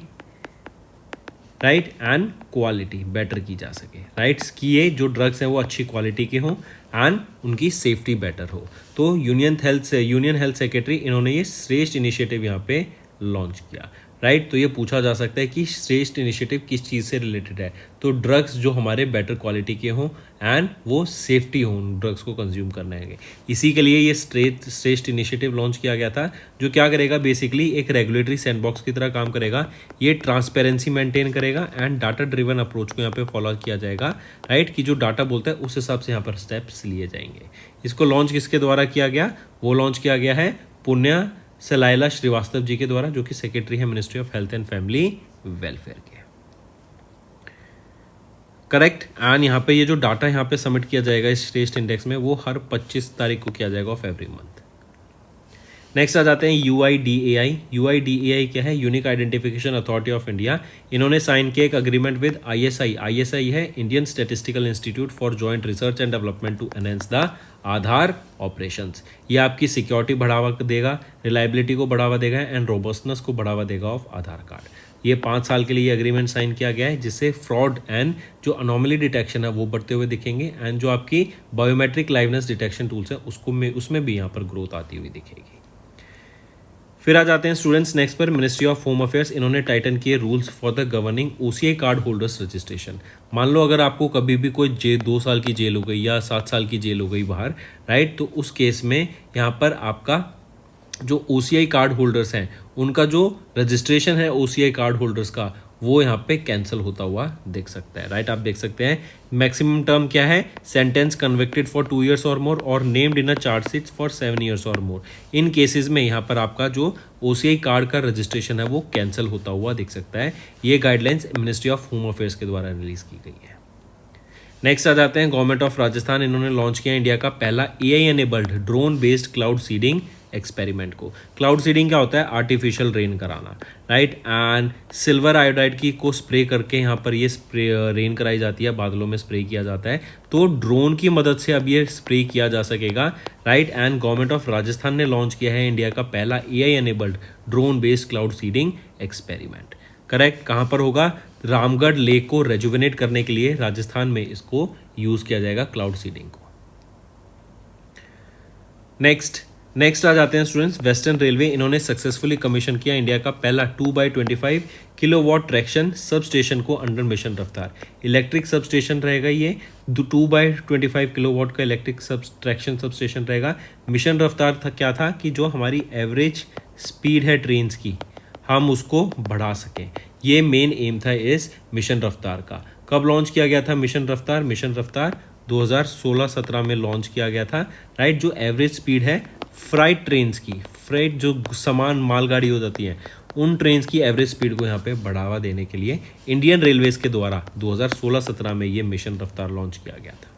[SPEAKER 1] right, and quality better की जा सके, राइट, कि ये जो ड्रग्स हैं वो अच्छी क्वालिटी के हों एंड उनकी सेफ्टी बेटर हो। तो यूनियन हेल्थ सेक्रेटरी इन्होंने ये श्रेष्ठ इनिशिएटिव यहाँ पे लॉन्च किया, राइट। तो ये पूछा जा सकता है कि श्रेष्ठ इनिशिएटिव किस चीज़ से रिलेटेड है? तो ड्रग्स जो हमारे बेटर क्वालिटी के हों एंड वो सेफ्टी हो उन ड्रग्स को कंज्यूम करने के, इसी के लिए ये श्रेष्ठ इनिशिएटिव लॉन्च किया गया था, जो क्या करेगा बेसिकली एक रेगुलेटरी सैंडबॉक्स की तरह काम करेगा। ये ट्रांसपेरेंसी मेंटेन करेगा एंड डाटा ड्रिवन अप्रोच को यहाँ पे फॉलो किया जाएगा, राइट, कि जो डाटा बोलता है उस हिसाब से यहाँ पर स्टेप्स लिए जाएंगे। इसको लॉन्च किसके द्वारा किया गया? वो लॉन्च किया गया है पुण्या सलाइला श्रीवास्तव जी के द्वारा, जो कि सेक्रेटरी है ministry of health and family welfare के, करेक्ट। एंड यहाँ पे ये जो डाटा यहाँ पे सबमिट किया जाएगा इस श्रेष्ठ इंडेक्स में, वो हर 25 तारीख को किया जाएगा ऑफ एवरी मंथ। नेक्स्ट आ जाते हैं UIDAI। UIDAI क्या है? Unique identification authority of India. इन्होंने साइन किया एक अग्रीमेंट विद ISI। ISI है Indian statistical institute for joint research and development to enhance the Aadhaar operations. ये आपकी सिक्योरिटी बढ़ावा देगा, रिलायबिलिटी को बढ़ावा देगा एंड रोबस्टनेस को बढ़ावा देगा ऑफ आधार कार्ड। ये 5 साल के लिए ये अग्रीमेंट साइन किया गया है, जिससे फ्रॉड एंड जो अनोमली डिटेक्शन है वो बढ़ते हुए दिखेंगे एंड जो आपकी बायोमेट्रिक लाइवनेस डिटेक्शन टूल्स है उसमें भी यहाँ पर ग्रोथ आती हुई दिखेगी। फिर आ जाते हैं स्टूडेंट्स नेक्स्ट पर मिनिस्ट्री ऑफ होम अफेयर्स। इन्होंने टाइटन किए rules for the governing OCI card holders registration. मान लो अगर आपको कभी भी कोई 2 साल की जेल हो गई या 7 साल की जेल हो गई बाहर, राइट, तो उस केस में यहाँ पर आपका जो OCI कार्ड होल्डर्स हैं उनका जो रजिस्ट्रेशन है OCI कार्ड होल्डर्स का, वो यहाँ पे कैंसिल होता हुआ देख सकता है, राइट। आप देख सकते हैं मैक्सिमम टर्म क्या है? सेंटेंस कन्विक्टेड फॉर 2 years और मोर और named in a chargesheet for 7 years और मोर। इन केसेस में यहाँ पर आपका जो OCI कार्ड का रजिस्ट्रेशन है वो कैंसिल होता हुआ दिख सकता है। ये guidelines ministry of home affairs के द्वारा रिलीज की गई है। नेक्स्ट आ जाते हैं गवर्नमेंट ऑफ राजस्थान। इन्होंने लॉन्च किया इंडिया का पहला AI enabled drone based cloud seeding experiment को। क्लाउड सीडिंग क्या होता है? आर्टिफिशियल रेन कराना, राइट, एंड सिल्वर आयोडाइड की को स्प्रे करके यहाँ पर ये स्प्रे रेन कराई जाती है, बादलों में स्प्रे किया जाता है। तो ड्रोन की मदद से अब ये स्प्रे किया जा सकेगा, right. And government of Rajasthan ने लॉन्च किया है इंडिया का पहला AI enabled drone based cloud seeding experiment, correct. कहाँ पर होगा? रामगढ़ लेक को रेजुविनेट करने के लिए राजस्थान में इसको यूज किया जाएगा क्लाउड सीडिंग को। नेक्स्ट आ जाते हैं स्टूडेंट्स वेस्टर्न रेलवे। इन्होंने सक्सेसफुली कमीशन किया इंडिया का पहला 2x25 kilowatt traction sub station को अंडर मिशन रफ्तार। इलेक्ट्रिक सब स्टेशन रहेगा ये, 2x25 किलोवाट का इलेक्ट्रिक ट्रैक्शन सब स्टेशन रहेगा। मिशन रफ्तार था क्या था कि जो हमारी एवरेज स्पीड है ट्रेन्स की हम उसको बढ़ा सकें। ये मेन एम था इस मिशन रफ्तार का। कब लॉन्च किया गया था मिशन रफ्तार? मिशन रफ्तार 2016-17 में लॉन्च किया गया था, राइट। जो एवरेज स्पीड है फ्राइट ट्रेन्स की, फ्राइट जो सामान मालगाड़ी हो जाती है उन ट्रेन्स की एवरेज स्पीड को यहाँ पे बढ़ावा देने के लिए इंडियन रेलवेज के द्वारा 2016-17 में ये मिशन रफ्तार लॉन्च किया गया था।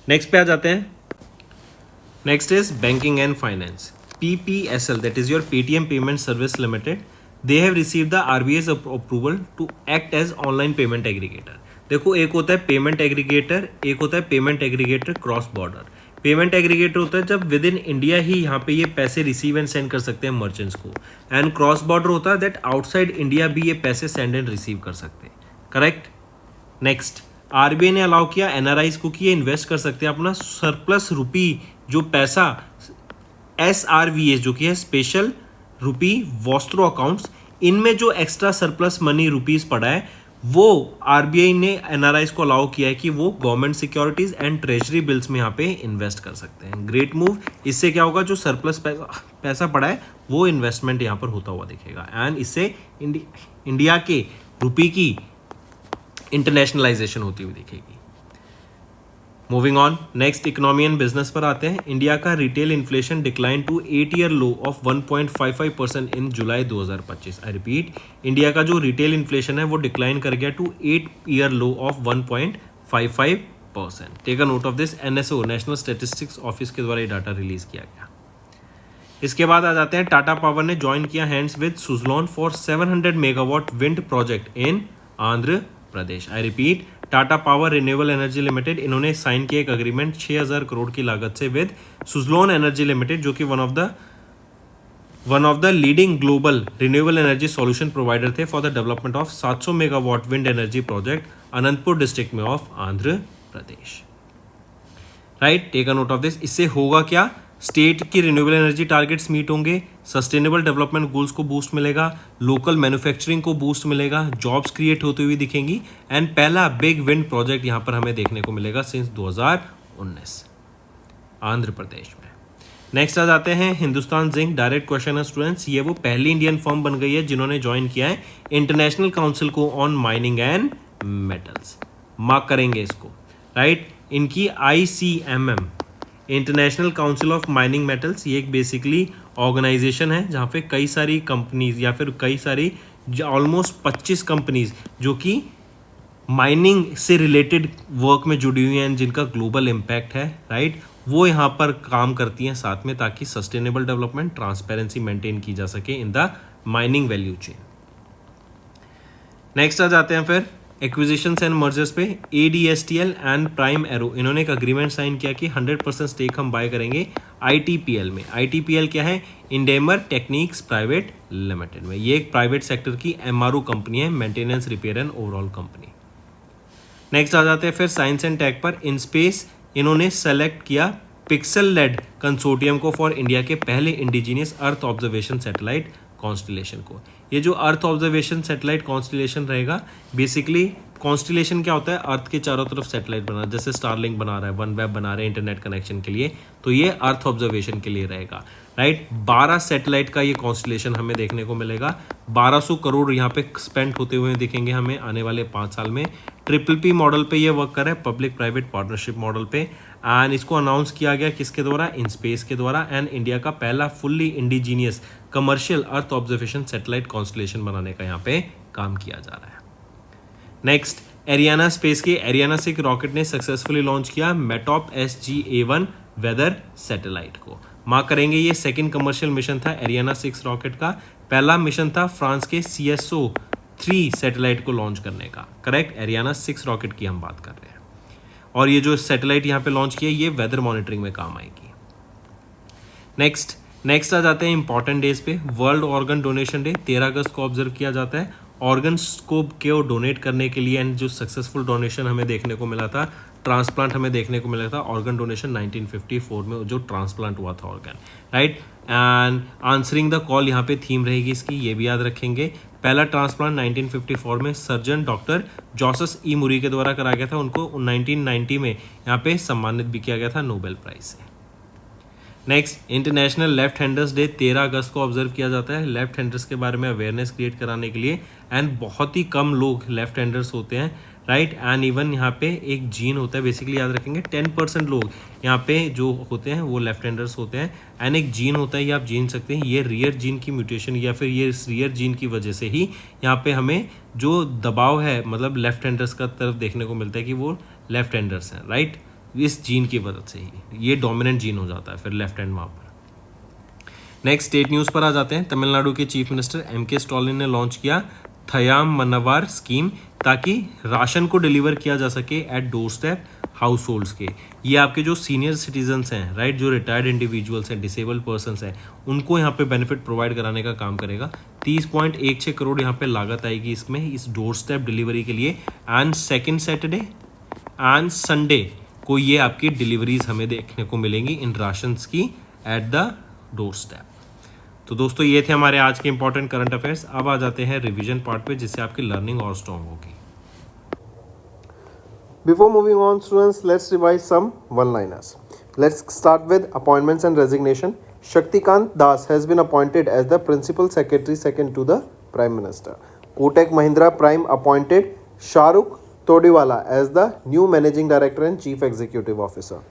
[SPEAKER 1] नेक्स्ट पे आ जाते हैं। Next is banking and finance. PPSL, that is your Paytm Payment Service Limited, they have received the RBI's approval to act as online payment aggregator। देखो एक होता है पेमेंट एग्रीगेटर, एक होता है payment aggregator cross border. Payment aggregator होता है जब विद इन इंडिया ही यहाँ पे ये पैसे रिसीव एंड सेंड कर सकते हैं मर्चेंट्स को, एंड क्रॉस बॉर्डर होता है दैट आउटसाइड इंडिया भी ये पैसे सेंड एंड रिसीव कर सकते हैं, करेक्ट। नेक्स्ट, RBI ने अलाउ किया NRIs को कि ये इन्वेस्ट कर सकते हैं अपना सरप्लस रुपी जो पैसा SRVA जो कि है स्पेशल रुपी वॉस्ट्रो अकाउंट्स इनमें जो एक्स्ट्रा सरप्लस मनी रुपीस पड़ा है वो आरबीआई ने एनआरआईज को अलाउ किया है कि वो government securities and treasury bills में यहाँ पे इन्वेस्ट कर सकते हैं। Great move. इससे क्या होगा, जो सरप्लस पैसा पड़ा है वो इन्वेस्टमेंट यहाँ पर होता हुआ दिखेगा एंड इससे इंडिया के रुपये की इंटरनेशनलाइजेशन होती हुई दिखेगी। Moving on, next economy and business पर आते हैं। इंडिया का retail inflation decline to 8-year low of 1.55% in July 2025। I repeat, India का जो रिटेल इन्फ्लेशन है वो डिक्लाइन कर गया to 8-year low of 1.55%। Take a note of this. NSO, national statistics office के द्वारा ये डाटा रिलीज किया गया। इसके बाद आ जाते हैं, टाटा पावर ने ज्वाइन किया hands with Suzlon for 700 megawatt wind project in Andhra Pradesh. I repeat, Tata power renewable energy limited, इन्होंने साइन किया एक अग्रीमेंट 6000 करोड़ की लागत से विद सुजलॉन एनर्जी लिमिटेड, जो कि one of the leading global renewable energy solution provider थे for the development of 700 megawatt wind energy project Anantapur district में of Andhra Pradesh. Right, take a note of this. इससे होगा क्या, स्टेट की रिन्यूएबल एनर्जी टारगेट्स मीट होंगे, sustainable development goals को boost मिलेगा, local manufacturing को बूस्ट मिलेगा, जॉब्स क्रिएट होती हुई दिखेंगी एंड पहला बिग विंड प्रोजेक्ट यहां पर हमें देखने को मिलेगा सिंस 2019 आंध्र प्रदेश में। नेक्स्ट आ जाते हैं, हिंदुस्तान जिंक। डायरेक्ट क्वेश्चन है स्टूडेंट्स, ये वो पहली इंडियन फर्म बन गई है जिन्होंने ज्वाइन किया है इंटरनेशनल काउंसिल को on mining and metals. Mark करेंगे इसको। राइट, इनकी ICMM, international council of mining metals, ये एक बेसिकली ऑर्गेनाइजेशन है जहाँ पे कई सारी कंपनीज या फिर कई सारी ऑलमोस्ट 25 कंपनीज जो कि माइनिंग से रिलेटेड वर्क में जुड़ी हुई हैं, जिनका ग्लोबल इम्पैक्ट है, राइट, वो यहाँ पर काम करती हैं साथ में, ताकि सस्टेनेबल डेवलपमेंट, ट्रांसपेरेंसी मेंटेन की जा सके in the mining value chain. Next आ जाते हैं फिर एक्विजिशंस एंड मर्जर्स पे। ADSTL एंड प्राइम एरो, इन्होंने एक अग्रीमेंट साइन किया कि 100% स्टेक हम बाय करेंगे ITPL में। ITPL क्या है, इंडेमर टेक्निक्स प्राइवेट लिमिटेड में। ये एक प्राइवेट सेक्टर की MRO कंपनी है, maintenance repair and overall company. Next आ जाते हैं फिर साइंस एंड टेक पर। इन स्पेस, इन्होंने सेलेक्ट किया पिक्सल लेड कंसोर्टियम को फॉर इंडिया के पहले indigenous earth observation satellite constellation को। ये जो अर्थ ऑब्जर्वेशन सैटेलाइट कॉन्स्टिलेशन रहेगा, बेसिकली कॉन्स्टिलेशन क्या होता है, अर्थ के चारों तरफ सैटेलाइट बना, जैसे स्टारलिंक बना रहा है, वन वेब बना रहे हैं इंटरनेट कनेक्शन के लिए, तो ये अर्थ ऑब्जर्वेशन के लिए रहेगा। राइट, 12 सैटेलाइट का ये कॉन्स्टिलेशन हमें देखने को मिलेगा। 1200 करोड़ यहाँ पे स्पेंड होते हुए दिखेंगे हमें आने वाले 5 साल में। PPP मॉडल पे ये वर्क कर रहा है, पब्लिक प्राइवेट पार्टनरशिप मॉडल पे, एंड इसको अनाउंस किया गया किसके द्वारा, इन स्पेस के द्वारा, एंड इंडिया का पहला फुल्ली इंडिजीनियस कमर्शियल अर्थ ऑब्जर्वेशन सैटेलाइट कॉन्स्टिलेशन बनाने का यहाँ पे काम किया जा रहा है। नेक्स्ट, एरियाना स्पेस के एरियाना 6 रॉकेट ने सक्सेसफुली लॉन्च किया मेटॉप SGA-1 वेदर सैटेलाइट को। मार्क करेंगे, ये सेकंड कमर्शियल मिशन था एरियाना 6 रॉकेट का। पहला मिशन था फ्रांस के CSO-3 सैटेलाइट को लॉन्च करने का। करेक्ट, एरियाना 6 रॉकेट की हम बात कर रहे हैं। और ये जो सैटेलाइट यहाँ पे लॉन्च किया, ये वेदर मॉनिटरिंग में काम आएगी। नेक्स्ट आ जाते हैं इंपॉर्टेंट डेज पे। वर्ल्ड ऑर्गन डोनेशन डे 13 अगस्त को ऑब्जर्व किया जाता है ऑर्गन्स को डोनेट करने के लिए, एंड जो सक्सेसफुल डोनेशन हमें देखने को मिला था, ट्रांसप्लांट हमें देखने को मिला था, ऑर्गन डोनेशन 1954 में जो ट्रांसप्लांट हुआ था organ. Right, and answering the call यहाँ पे थीम रहेगी इसकी, ये भी याद रखेंगे। पहला ट्रांसप्लांट 1954 में सर्जन डॉक्टर जोसेफ ई मुरी के द्वारा करा गया था। उनको 1990 में यहाँ पे सम्मानित भी किया गया था नोबेल प्राइज से। Next, international left handers day 13 अगस्त को ऑब्जर्व किया जाता है लेफ्ट हैंडर्स के बारे में अवेयरनेस क्रिएट कराने के लिए, एंड बहुत ही कम लोग लेफ्ट हैंडर्स होते हैं। राइट, एंड इवन यहाँ पे एक जीन होता है, बेसिकली याद रखेंगे 10% लोग यहाँ पे जो होते हैं वो लेफ्ट हैंडर्स होते हैं, एंड एक जीन होता है, ये आप जीन सकते हैं, ये रियर जीन की म्यूटेशन या फिर ये रियर जीन की वजह से ही यहाँ पे हमें जो दबाव है, मतलब लेफ्ट हैंडर्स का तरफ देखने को मिलता है कि वो लेफ्ट हैंडर्स हैं। राइट, इस जीन की वजह से ही ये डोमिनेंट जीन हो जाता है फिर लेफ्ट हैंड वहाँ पर। नेक्स्ट, स्टेट न्यूज़ पर आ जाते हैं। तमिलनाडु के चीफ मिनिस्टर MK स्टालिन ने लॉन्च किया थयाम मनवार स्कीम, ताकि राशन को डिलीवर किया जा सके at doorstep households के। ये आपके जो सीनियर सिटीजन्स हैं, राइट, जो रिटायर्ड इंडिविजुअल्स हैं, डिसेबल्ड पर्सनस हैं, उनको यहाँ पे बेनिफिट प्रोवाइड कराने का काम करेगा। 30.16 करोड़ यहाँ पे लागत आएगी इसमें, इस डोर स्टेप डिलीवरी के लिए, and second Saturday and Sunday को ये आपकी डिलीवरीज हमें देखने को मिलेंगी इन राशंस की एट द डोर स्टेप। तो दोस्तों ये थे हमारे आज के इंपॉर्टेंट करंट अफेयर्स। अब आ जाते हैं रिवीजन पार्ट पे, जिससे आपकी लर्निंग और स्ट्रॉन्ग होगी।
[SPEAKER 2] Before moving on, students, let's revise some one-liners. Let's start with appointments and resignation. Shaktikant Das has been appointed as the Principal Secretary second to the Prime Minister. Kotak Mahindra Prime appointed Shahrukh Todiwala as the new Managing Director and Chief Executive Officer.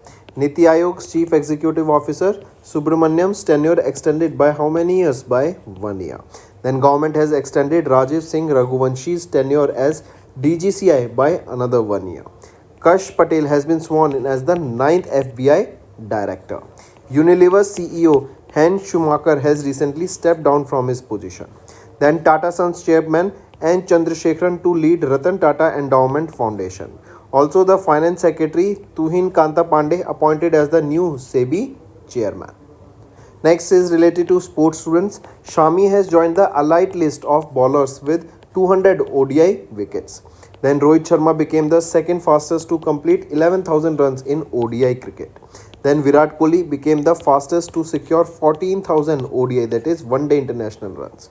[SPEAKER 2] Niti Aayog's Chief Executive Officer Subramaniam's tenure extended by how many years? By 1 year. Then government has extended Rajiv Singh Raghuvanshi's tenure as DGCI by another 1 year. Kash Patel has been sworn in as the 9th FBI Director. Unilever CEO Hen Schumacher has recently stepped down from his position. Then Tata Sons Chairman N. Chandrasekaran to lead Ratan Tata Endowment Foundation. Also the Finance Secretary Tuhin Kanta Pandey appointed as the new SEBI Chairman. Next is related to sports students. Shami has joined the elite list of bowlers with 200 ODI wickets. Then Rohit Sharma became the second fastest to complete 11,000 runs in ODI cricket. Then Virat Kohli became the fastest to secure 14,000 ODI, that is one day international runs.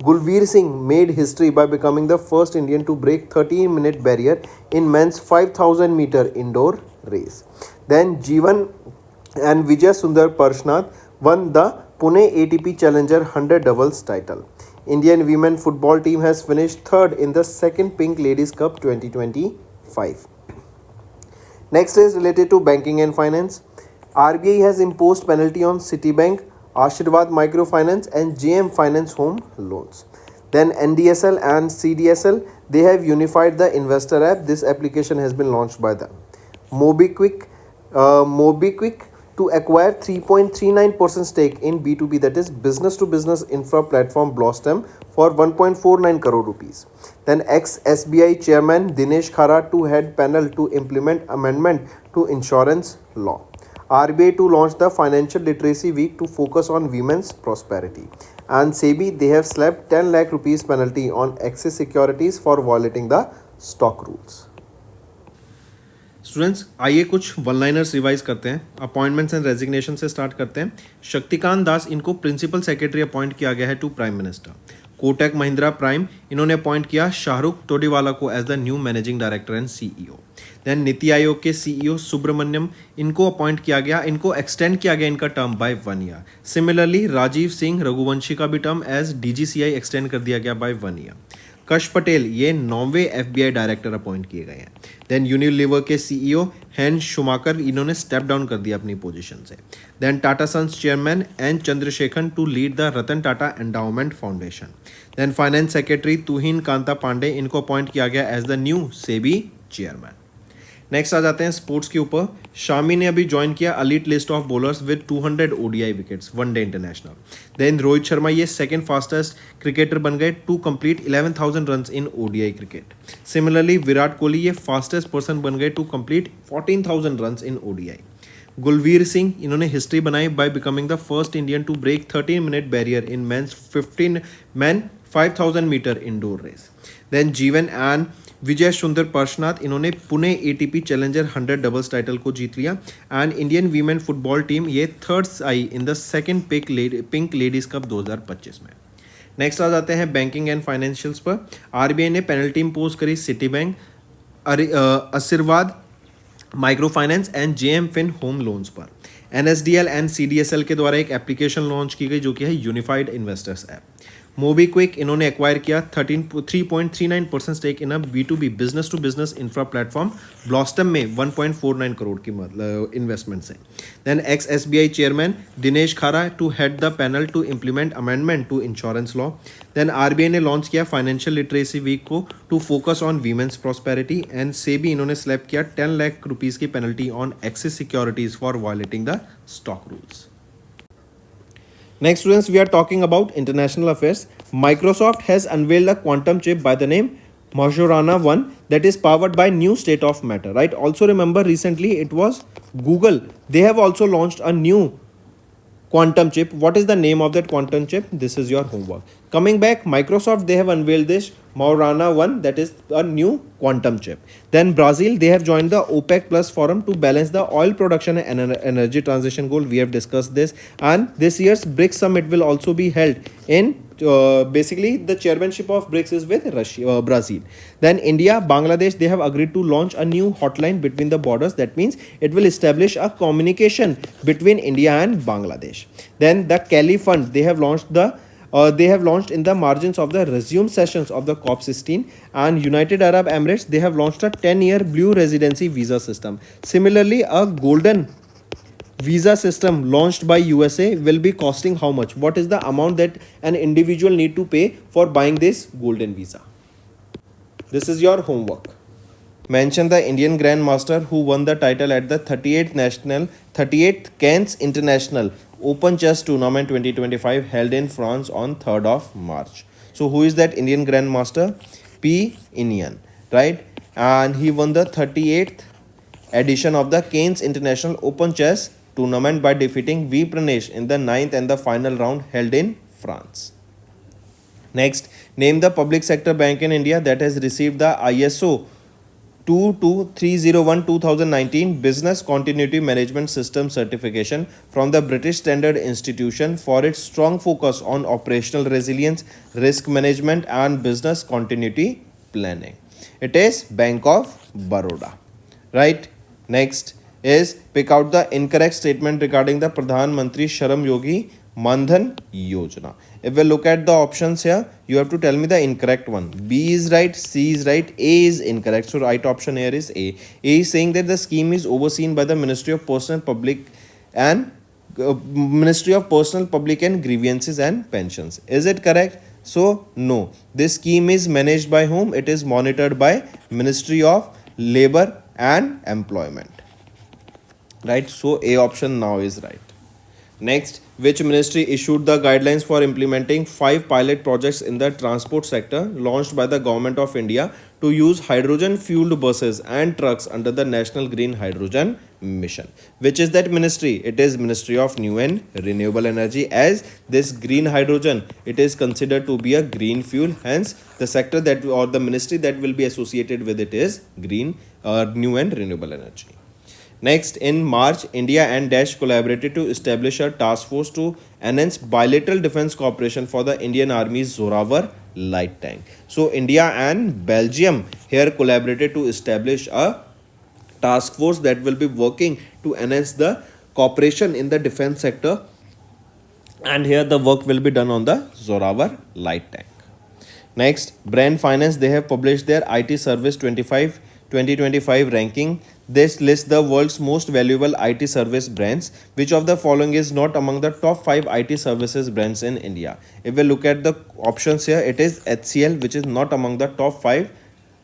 [SPEAKER 2] Gulveer Singh made history by becoming the first Indian to break 13-minute barrier in men's 5,000 meter indoor race. Then Jeevan and Vijay Sundar Parshnath won the Pune ATP Challenger 100 doubles title. Indian women football team has finished third in the second Pink Ladies Cup 2025. Next is related to banking and finance. RBI has imposed penalty on Citibank, Ashirwad Microfinance and JM Finance Home Loans. Then NDSL and CDSL, they have unified the investor app. This application has been launched by them. MobiKwik to acquire 3.39% stake in B2B, that is business to business infra platform Blossom for 1.49 crore rupees. Then ex-SBI chairman Dinesh Khara to head panel to implement amendment to insurance law. RBI to launch the Financial Literacy Week to focus on women's prosperity. And SEBI, they have slapped 10 lakh rupees penalty on Axis Securities for violating the stock rules.
[SPEAKER 1] Students आइए कुछ one liners revise करते हैं। Appointments and resignation से start करते हैं। शक्तिकांत दास, इनको principal secretary appoint किया गया है to prime minister. Kotak Mahindra prime, इन्होंने अपॉइंट किया शाहरुख तोडीवाला को as the new managing director and CEO. Then NITI Aayog के सीईओ सुब्रमण्यम, इनको अपॉइंट किया गया, इनको एक्सटेंड किया गया इनका term by 1 year. Similarly Rajiv Singh Raghuvanshi का भी टर्म एज डीजीसीआई एक्सटेंड कर दिया गया बाय 1 ईयर। कश पटेल, ये 9वें एफबीआई डायरेक्टर अपॉइंट किए गए हैं। देन यूनिलीवर के सीईओ हेन शुमाकर, इन्होंने स्टेप डाउन कर दिया अपनी पोजीशन से। Then Tata sons chairman N Chandrasekaran to lead the Ratan Tata endowment foundation. Then finance secretary Tuhin Kanta Pandey, इनको अपॉइंट किया गया as the new SEBI chairman. Next आ जाते हैं स्पोर्ट्स के ऊपर। शामी ने अभी ज्वाइन किया elite list of bowlers with 200 ODI wickets one day international. Then Rohit Sharma, ये सेकंड फास्टेस्ट क्रिकेटर बन गए to complete 11,000 runs in ODI cricket. Similarly Virat Kohli, ये फास्टेस्ट पर्सन बन गए to complete 14,000 runs in ODI. Gulveer Singh, इन्होंने हिस्ट्री बनाई by becoming the first Indian to break 13-minute barrier in men 5,000 metre indoor race. Then Jeevan and Vijay Sundar Parshvanath, इन्होंने Pune ATP challenger 100 doubles title को जीत लिया। And Indian women football team ये third आई in the second pink ladies cup 2025 में। Next आ जाते हैं बैंकिंग एंड फाइनेंशियल्स पर। आरबीआई ने पेनल्टी इम्पोज करी Citi bank, Ashirvad micro finance and JM fin home loans पर। एनएसडीएल एंड सीडीएसएल के द्वारा एक एप्लीकेशन लॉन्च की गई जो कि है यूनिफाइड इन्वेस्टर्स ऐप। मोबीक्विक, इन्होंने एक्वायर किया 3.39% stake in a B2B business to business infra platform Blostem में 1.49 करोड़ की इन्वेस्टमेंट से। Then ex SBI chairman Dinesh Khara to head the panel to implement amendment to insurance law. Then RBI ने launch किया financial literacy week को to focus on women's prosperity. And SEBI, इन्होंने slap किया 10 lakh rupees की penalty on axis securities for violating the stock rules. Next students, we are talking about international affairs. Microsoft has unveiled a quantum chip by the name Majorana 1 that is powered by new state of matter, right? Also remember recently it was Google. They have also launched a new quantum chip. What is the name of that quantum chip? This is your homework. Coming back, Microsoft, they have unveiled this
[SPEAKER 2] Maurana 1, that is a new quantum chip. Then Brazil, they have joined the OPEC Plus forum to balance the oil production and energy transition goal. We have discussed this. And this year's BRICS summit will also be held in basically the chairmanship of BRICS is with Brazil. Then India, Bangladesh, they have agreed to launch a new hotline between the borders. That means it will establish a communication between India and Bangladesh. Then the Kelly Fund, they have launched in the margins of the resume sessions of the COP16. And United Arab Emirates, they have launched a 10-year blue residency visa system. Similarly, a golden visa system launched by USA will be costing how much? What is the amount that an individual need to pay for buying this golden visa? This is your homework. Mention the Indian Grandmaster who won the title at the 38th Cairns International Open Chess Tournament 2025 held in France on 3rd of March. So who is that Indian Grandmaster? P. Inian, right? And he won the 38th edition of the Cairns International Open Chess Tournament by defeating V. Pranesh in the 9th and the final round held in France. Next, name the public sector bank in India that has received the ISO 22301-2019 Business Continuity Management System certification from the British Standard Institution for its strong focus on operational resilience, risk management and business continuity planning. It is Bank of Baroda, right? Next is pick out the incorrect statement regarding the Pradhan Mantri Shram Yogi Mandhan Yojana. If we look at the options here, you have to tell me the incorrect one. B is right, C is right, A is incorrect. So right option here is A. A is saying that the scheme is overseen by the Ministry of Personal Public and Grievances and Pensions. Is it correct? So no. This scheme is managed by whom? It is monitored by Ministry of Labor and Employment. Right? So A option now is right. Next, which ministry issued the guidelines for implementing 5 pilot projects in the transport sector launched by the Government of India to use hydrogen fueled buses and trucks under the National Green Hydrogen Mission? Which is that ministry? It is Ministry of New and Renewable Energy, as this green hydrogen, it is considered to be a green fuel. Hence, the sector that or the ministry that will be associated with it is New and Renewable Energy. Next, in March, India and Dash collaborated to establish a task force to enhance bilateral defense cooperation for the Indian Army's Zorawar light tank. So, India and Belgium here collaborated to establish a task force that will be working to enhance the cooperation in the defense sector. And here the work will be done on the Zorawar light tank. Next, Brand Finance, they have published their IT Service 2025 ranking. This lists the world's most valuable IT service brands. Which of the following is not among the top 5 IT services brands in India? If we look at the options here, it is HCL, which is not among the top 5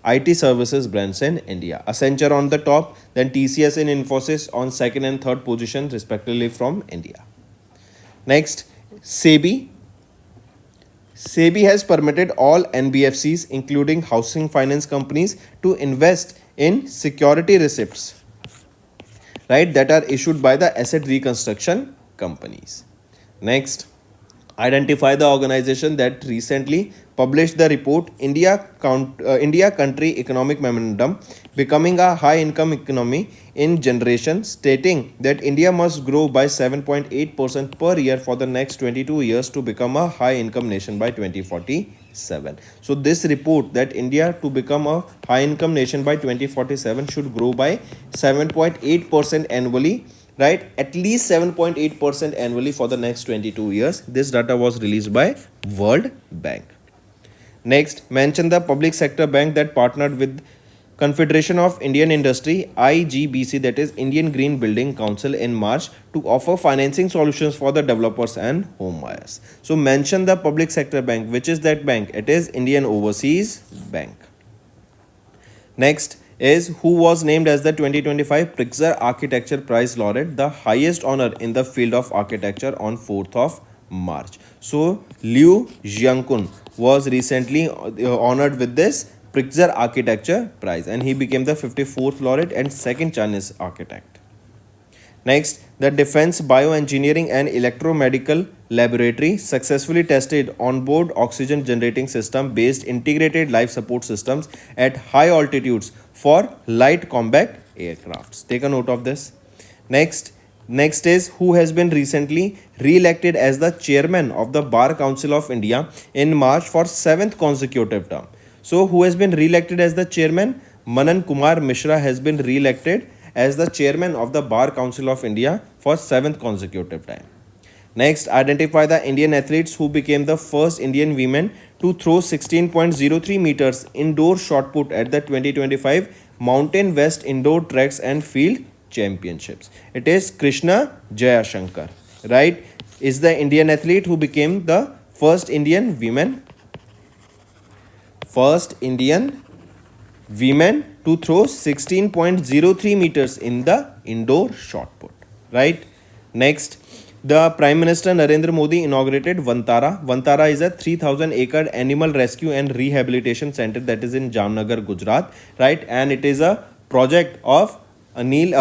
[SPEAKER 2] IT services brands in India. Accenture on the top, then TCS and Infosys on second and third position respectively from India. Next, SEBI. SEBI has permitted all NBFCs, including housing finance companies, to invest in security receipts, right, that are issued by the asset reconstruction companies. Next, identify the organization that recently published the report India Country Economic Memorandum, becoming a high income economy in generation, stating that India must grow by 7.8% per year for the next 22 years to become a high income nation by 2047. So this report that India to become a high income nation by 2047 should grow by 7.8% annually, right, at least 7.8% annually for the next 22 years. This data was released by World Bank. Next, mention the public sector bank that partnered with Confederation of Indian Industry IGBC, that is Indian Green Building Council, in March to offer financing solutions for the developers and home buyers. So mention the public sector bank. Which is that bank? It is Indian Overseas Bank. Next is who was named as the 2025 Pritzker Architecture Prize laureate, the highest honor in the field of architecture, on 4th of March. So Liu Jiankun was recently honored with this Pritzker Architecture Prize, and he became the 54th laureate and second Chinese architect. Next, the Defense Bioengineering and Electromedical
[SPEAKER 1] laboratory successfully tested onboard oxygen generating system based integrated life support systems at high altitudes for light combat aircrafts. Take a note of this. Next is who has been recently re-elected as the chairman of the Bar Council of India in March for 7th consecutive term. So who has been re-elected as the chairman? Manan Kumar Mishra has been re-elected as the chairman of the Bar Council of India for 7th consecutive time. Next, identify the Indian athletes who became the first Indian women to throw 16.03 meters indoor shot put at the 2025 Mountain West Indoor Tracks and Field Championships. It is Krishna Jayashankar, right? Is the Indian athlete who became the first Indian women to throw 16.03 meters in the indoor shot put, right? Next, the Prime Minister Narendra Modi inaugurated Vantara. Vantara is a 3,000-acre animal rescue and rehabilitation center that is in Jamnagar, Gujarat, right? And it is a project of Anant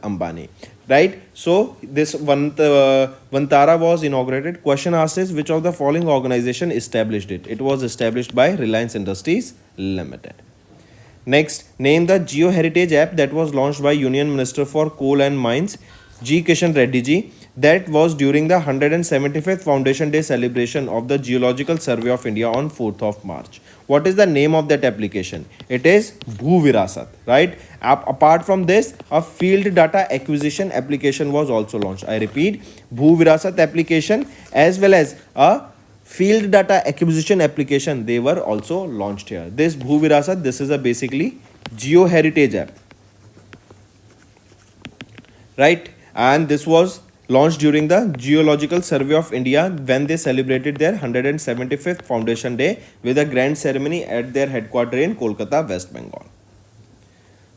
[SPEAKER 1] Ambani, right? So this Vantara was inaugurated. Question asked is which of the following organization established it? It was established by Reliance Industries Limited. Next, name the Geo Heritage app that was launched by Union Minister for Coal and Mines, G. Kishan Reddy ji, that was during the 175th Foundation Day celebration of the Geological Survey of India on 4th of March. What is the name of that application? It is Bhu Virasat, right? Apart from this, a field data acquisition application was also launched. I repeat, Bhu Virasat application as well as a field data acquisition application, they were also launched here. This Bhu Virasat, this is a basically Geo Heritage app, right? And this was launched during the Geological Survey of India when they celebrated their 175th Foundation Day with a grand ceremony at their headquarters in Kolkata, West Bengal.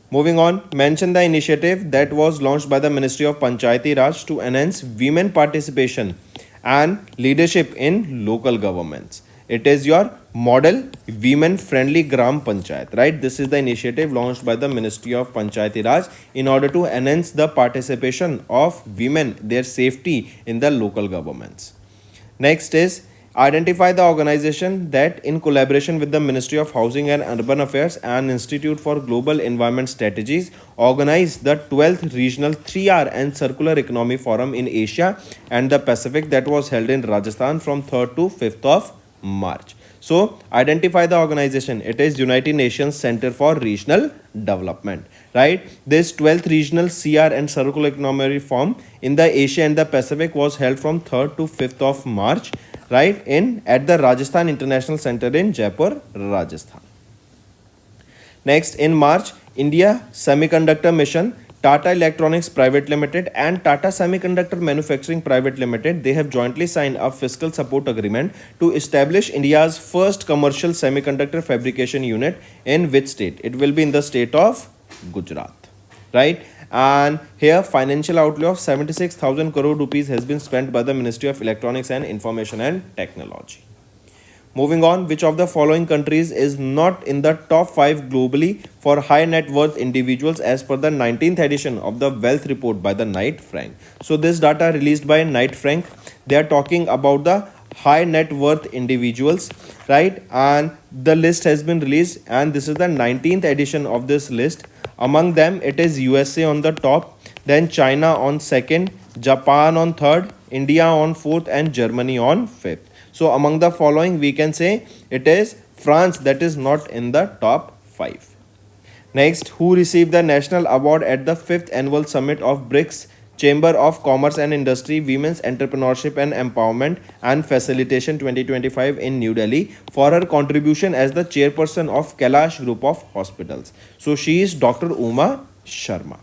[SPEAKER 1] Moving on, mention the initiative that was launched by the Ministry of Panchayati Raj to enhance women participation and leadership in local governments. It is your model women friendly Gram Panchayat, right? This is the initiative launched by the Ministry of Panchayati Raj in order to enhance the participation of women, their safety in the local governments. Next is identify the organization that in collaboration with the Ministry of Housing and Urban Affairs and Institute for Global Environment Strategies organized the 12th Regional 3R and Circular Economy Forum in Asia and the Pacific that was held in Rajasthan from 3rd to 5th of March. So identify the organization. It is United Nations Center for Regional Development, right? This 12th Regional CR and Circular Economy Forum in the Asia and the Pacific was held from 3rd to 5th of March, right, in at the Rajasthan International Center in Jaipur, Rajasthan. Next, in March, India Semiconductor Mission, Tata Electronics Private Limited and Tata Semiconductor Manufacturing Private Limited, they have jointly signed a fiscal support agreement to establish India's first commercial semiconductor fabrication unit in which state? It will be in the state of Gujarat, right? And here financial outlay of 76,000 crore rupees has been spent by the Ministry of Electronics and Information and Technology. Moving on, which of the following countries is not in the top 5 globally for high net worth individuals as per the 19th edition of the Wealth Report by the Knight Frank? So this data released by Knight Frank, they are talking about the high net worth individuals, right? And the list has been released and this is the 19th edition of this list. Among them, it is USA on the top, then China on second, Japan on third, India on fourth and Germany on fifth. So among the following, we can say it is France that is not in the top 5. Next, who received the national award at the 5th annual summit of BRICS Chamber of Commerce and Industry Women's Entrepreneurship and Empowerment and Facilitation 2025 in New Delhi for her contribution as the chairperson of Kailash Group of Hospitals. So she is Dr. Uma Sharma.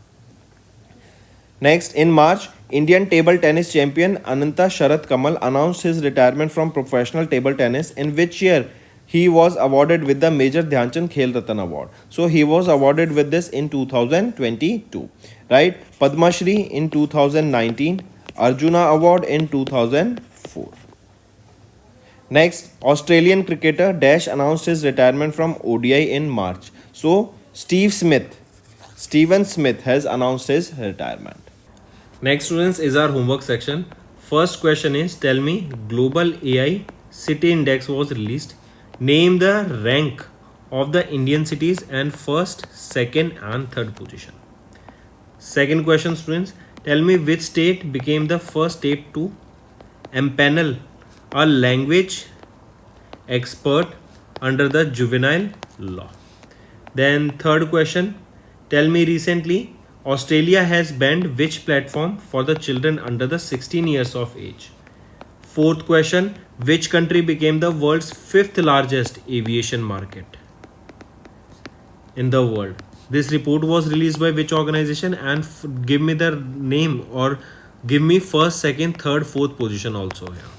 [SPEAKER 1] Next, in March, Indian table tennis champion Ananta Sharat Kamal announced his retirement from professional table tennis, in which year he was awarded with the Major Dhyanchand Khel Ratan Award. So he was awarded with this in 2022, right? Padma Shri in 2019, Arjuna Award in 2004. Next, Australian cricketer Dash announced his retirement from ODI in March. So Steven Smith has announced his retirement. Next, students, is our homework section. First question is, tell me, Global AI City Index was released. Name the rank of the Indian cities and first, second and third position. Second question, students, tell me which state became the first state to empanel a language expert under the juvenile law. Then third question, tell me recently Australia has banned which platform for the children under the 16 years of age. Fourth question, which country became the world's fifth largest aviation market in the world? This report was released by which organization, and give me the name or give me first, second, third, fourth position also here.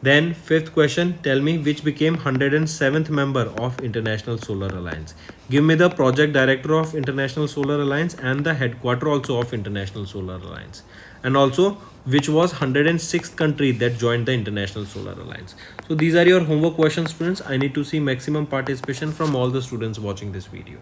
[SPEAKER 1] Then fifth question, tell me which became 107th member of International Solar Alliance. Give me the project director of International Solar Alliance and the headquarter also of International Solar Alliance. And also which was 106th country that joined the International Solar Alliance. So these are your homework questions, students. I need to see maximum participation from all the students watching this video.